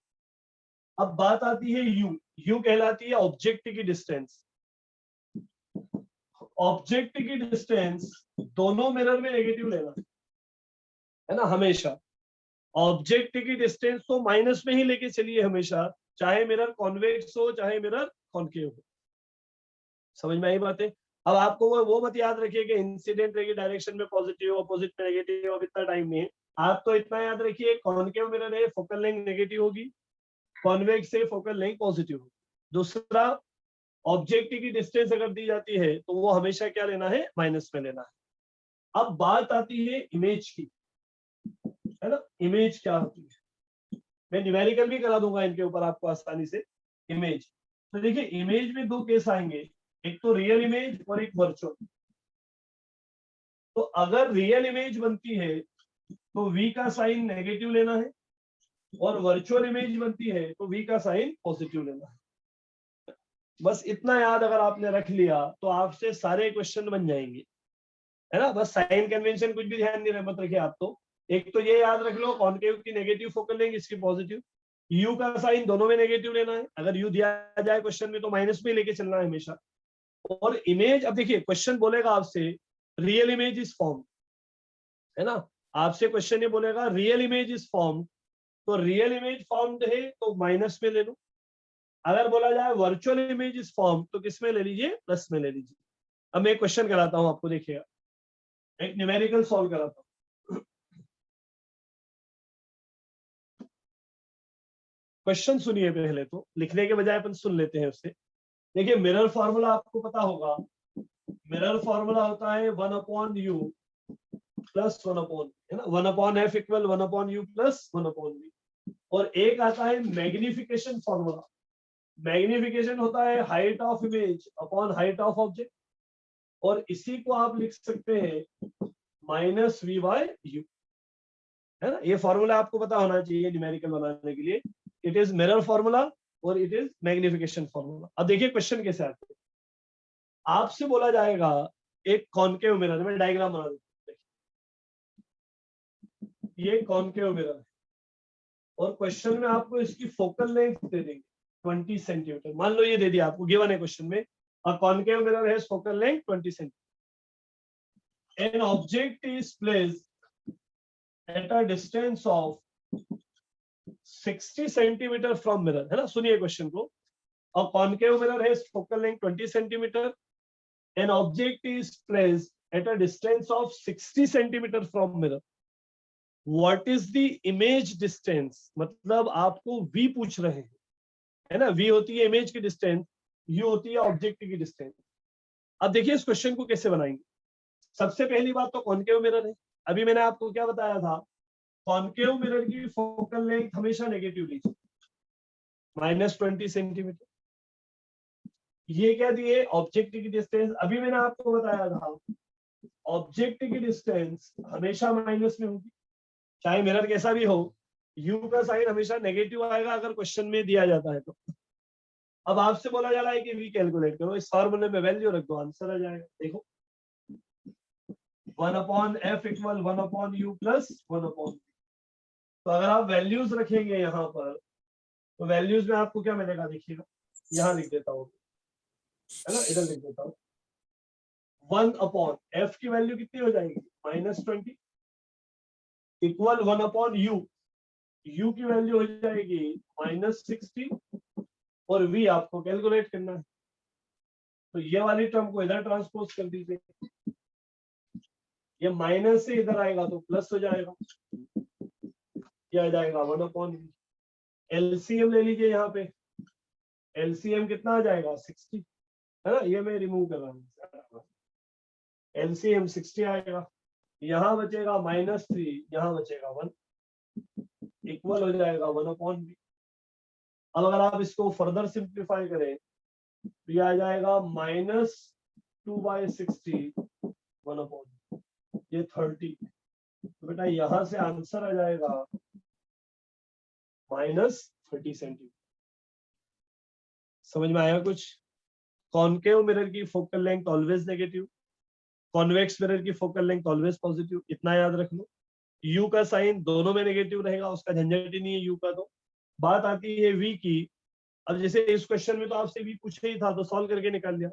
अब बात आती है यू। यू कहलाती है ऑब्जेक्ट की डिस्टेंस। ऑब्जेक्ट की डिस्टेंस दोनों मिरर में नेगेटिव लेना है ना, हमेशा। ऑब्जेक्ट की डिस्टेंस तो माइनस में ही लेके चलिए हमेशा, चाहे मिरर कॉन्वेक्स हो चाहे मिरर कॉनकेव हो। समझ में आई बातें? अब आपको वो मत याद रखिए कि इंसिडेंट रे की डायरेक्शन में पॉजिटिव, अपोजिट में नेगेटिव, अब इतना टाइम नहीं है। आप तो इतना याद रखिए, कॉनकेव मिरर है फोकल लेंथ नेगेटिव होगी, कॉन्वेक्स से फोकल लेंथ पॉजिटिव होगी। दूसरा, ऑब्जेक्ट की डिस्टेंस अगर दी जाती है तो वो हमेशा क्या लेना है? माइनस में लेना है। अब बात आती है इमेज की, है ना। इमेज क्या होती है? मैं न्यूमेरिकल भी करा दूंगा इनके ऊपर आपको आसानी से। इमेज, तो देखिए इमेज में दो केस आएंगे, एक तो रियल इमेज और एक वर्चुअल। तो अगर रियल इमेज बनती है तो वी का साइन नेगेटिव लेना है, और वर्चुअल इमेज बनती है तो वी का साइन पॉजिटिव लेना है। बस इतना याद अगर आपने रख लिया तो आपसे सारे क्वेश्चन बन जाएंगे, है ना। बस साइन कन्वेंशन कुछ भी ध्यान नहीं मत रखिए आप तो। एक तो ये याद रख लो, कॉनकेव की नेगेटिव फोकल लेंथ, इसकी पॉजिटिव। यू का साइन दोनों में नेगेटिव लेना है, अगर यू दिया जाए क्वेश्चन में तो माइनस में लेके चलना है हमेशा। और इमेज, अब देखिए क्वेश्चन बोलेगा आपसे रियल इमेज इज फॉर्म, है ना। आपसे क्वेश्चन ये बोलेगा रियल इमेज इज फॉर्म, तो रियल इमेज फॉर्म्ड है तो माइनस में ले लो। अगर बोला जाए वर्चुअल इमेज इज फॉर्म तो किस में ले लीजिए? प्लस में ले लीजिए। अब मैं एक क्वेश्चन कराता हूं आपको, देखिएगा एक न्यूमेरिकल सॉल्व कराता हूं। क्वेश्चन सुनिए पहले, तो लिखने के बजाय अपन सुन लेते हैं उससे। देखिए मिरर फॉर्मूला आपको पता होगा, मिरर फॉर्मूला होता है 1/u प्लस 1/, है ना। 1/f equal 1/u plus 1/v। और एक आता है मैग्निफिकेशन फॉर्मूला। मैग्निफिकेशन होता है height of image upon height of object, और इसी को आप लिख सकते हैं -v/u, है ना। ये फॉर्मूला आपको पता होना चाहिए न्यूमेरिकल बनाने के लिए। इट इज मिरर फॉर्मूला और इट इज मैग्निफिकेशन फॉर्मूला। अब देखिए क्वेश्चन कैसे आते हैं। आपसे बोला जाएगा एक कॉनकेव मिरर, में डायग्राम बना देता हूं। ये कॉनकेव मिरर है और क्वेश्चन में आपको इसकी फोकल लेंथ दे देंगे 20 सेंटीमीटर। मान लो ये दे दिया आपको, गिवन है क्वेश्चन में, a concave mirror has focal length 20 cm. An object is placed at a distance of 60 cm from mirror, है ना। सुनिए क्वेश्चन को। A concave mirror has focal length 20 cm. An object is placed at a distance of 60 cm from mirror. What is the image distance? मतलब आपको v पूछ रहे हैं, है ना। v होती है इमेज की डिस्टेंस, u होती है ऑब्जेक्ट की डिस्टेंस। अब देखिए इस क्वेश्चन को कैसे बनाएंगे। सबसे पहली बात तो कॉनकेव मिरर है। अभी मैंने आपको क्या बताया था, कॉनकेव मिरर की फोकल लेंथ हमेशा नेगेटिव लीजिए, -20 सेंटीमीटर। ये क्या दिए, ऑब्जेक्ट की डिस्टेंस। अभी मैंने आपको बताया था ऑब्जेक्ट की डिस्टेंस हमेशा माइनस में होगी, चाहे मिरर कैसा भी हो। यू का साइन हमेशा नेगेटिव आएगा अगर क्वेश्चन में दिया जाता है तो। अब आपसे बोला जा रहा है कि वी कैलकुलेट करो, इस फॉर्मूले में वैल्यू रख दो, आंसर आ जाएगा। देखो 1/f equal 1/u plus 1/v। तो अगर आप वैल्यूज रखेंगे यहाँ पर तो वैल्यूज में आपको क्या मिलेगा, देखिएगा यहाँ लिख देता हूँ, है ना, इधर लिख देता हूँ। 1/f की वैल्यू कितनी हो जाएगी, -20 इक्वल 1/u, u की वैल्यू हो जाएगी -60 और v आपको कैलकुलेट करना है। तो ये वाली टर्म को इधर ट्रांसपोज कर दीजिए, ये माइनस से इधर आएगा तो प्लस हो जाएगा, क्या आ जाएगा 1/v। एलसीएम ले लीजिए, यहाँ पे एलसीएम कितना आ जाएगा 60, है ना, ये मैं रिमूव कर रहा हूँ। एलसीएम 60 आएगा, यहाँ बचेगा -3, यहाँ बचेगा 1 इक्वल हो जाएगा 1/v। अब अगर आप इसको फर्दर सिंप्लीफाई करें तो ये आ जाएगा -2/60 1/v, ये 30। तो बेटा यहां से आंसर आ जाएगा -30 सेंटीमीटर। समझ में आया कुछ? कॉनकेव मिरर की focal length always negative, convex mirror की फोकल लेंथ ऑलवेज पॉजिटिव, इतना याद रख लो। यू का साइन दोनों में नेगेटिव रहेगा, उसका झंझट ही नहीं है यू का। तो बात आती है वी की। अब जैसे इस क्वेश्चन में तो आपसे वी पूछे ही था तो सॉल्व करके निकाल लिया।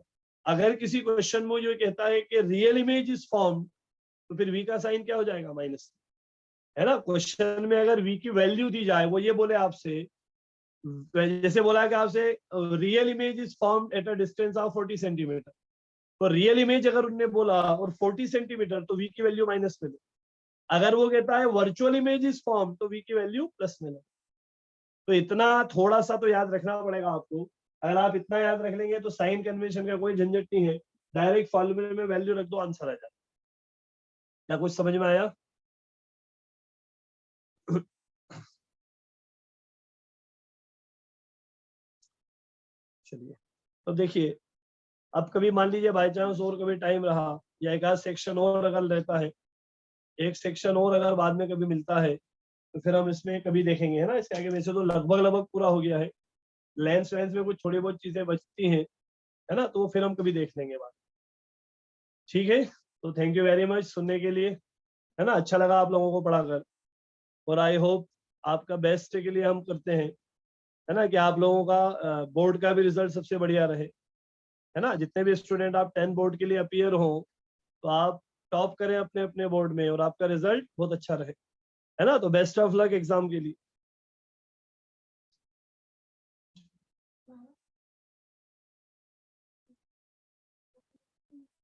अगर किसी क्वेश्चन में जो कहता है कि रियल इमेज इज फॉर्म, तो फिर वी का साइन क्या हो जाएगा, माइनस, है ना। क्वेश्चन में अगर वी की वैल्यू दी जाए, वो ये बोले आपसे, जैसे बोला कि आपसे real image is form at a distance of 40 centimetre, तो रियल इमेज अगर उन्होंने बोला और 40 सेंटीमीटर तो वी की वैल्यू माइनस में लो। अगर वो कहता है वर्चुअल इमेज इज फॉर्म तो वी की वैल्यू प्लस में लो। तो इतना थोड़ा सा तो याद रखना पड़ेगा आपको। अगर आप इतना याद रख लेंगे तो साइन कन्वेंशन का कोई झंझट नहीं है, डायरेक्ट फॉर्मूले में वैल्यू रख दो, आंसर आ जाए। क्या कुछ समझ में आया? चलिए, तो देखिए, अब कभी मान लीजिए बाई चांस और कभी टाइम रहा या एक आध सेक्शन और अगर रहता है, एक सेक्शन और अगर बाद में कभी मिलता है तो फिर हम इसमें कभी देखेंगे, है ना। इसके आगे वैसे तो लगभग पूरा हो गया है, लेंस वेंस में कुछ थोड़ी बहुत चीजें बचती हैं, है ना, तो फिर हम कभी देख लेंगे बात। ठीक है, तो थैंक यू वेरी मच सुनने के लिए, है ना। अच्छा लगा आप लोगों को पढ़ाकर और आई होप आपका बेस्ट के लिए हम करते हैं, है ना, कि आप लोगों का बोर्ड का भी रिजल्ट सबसे बढ़िया रहे, है ना। जितने भी स्टूडेंट आप 10 बोर्ड के लिए अपीयर हो तो आप टॉप करें अपने अपने बोर्ड में और आपका रिजल्ट बहुत अच्छा रहे, है ना। तो बेस्ट ऑफ लक एग्जाम के लिए।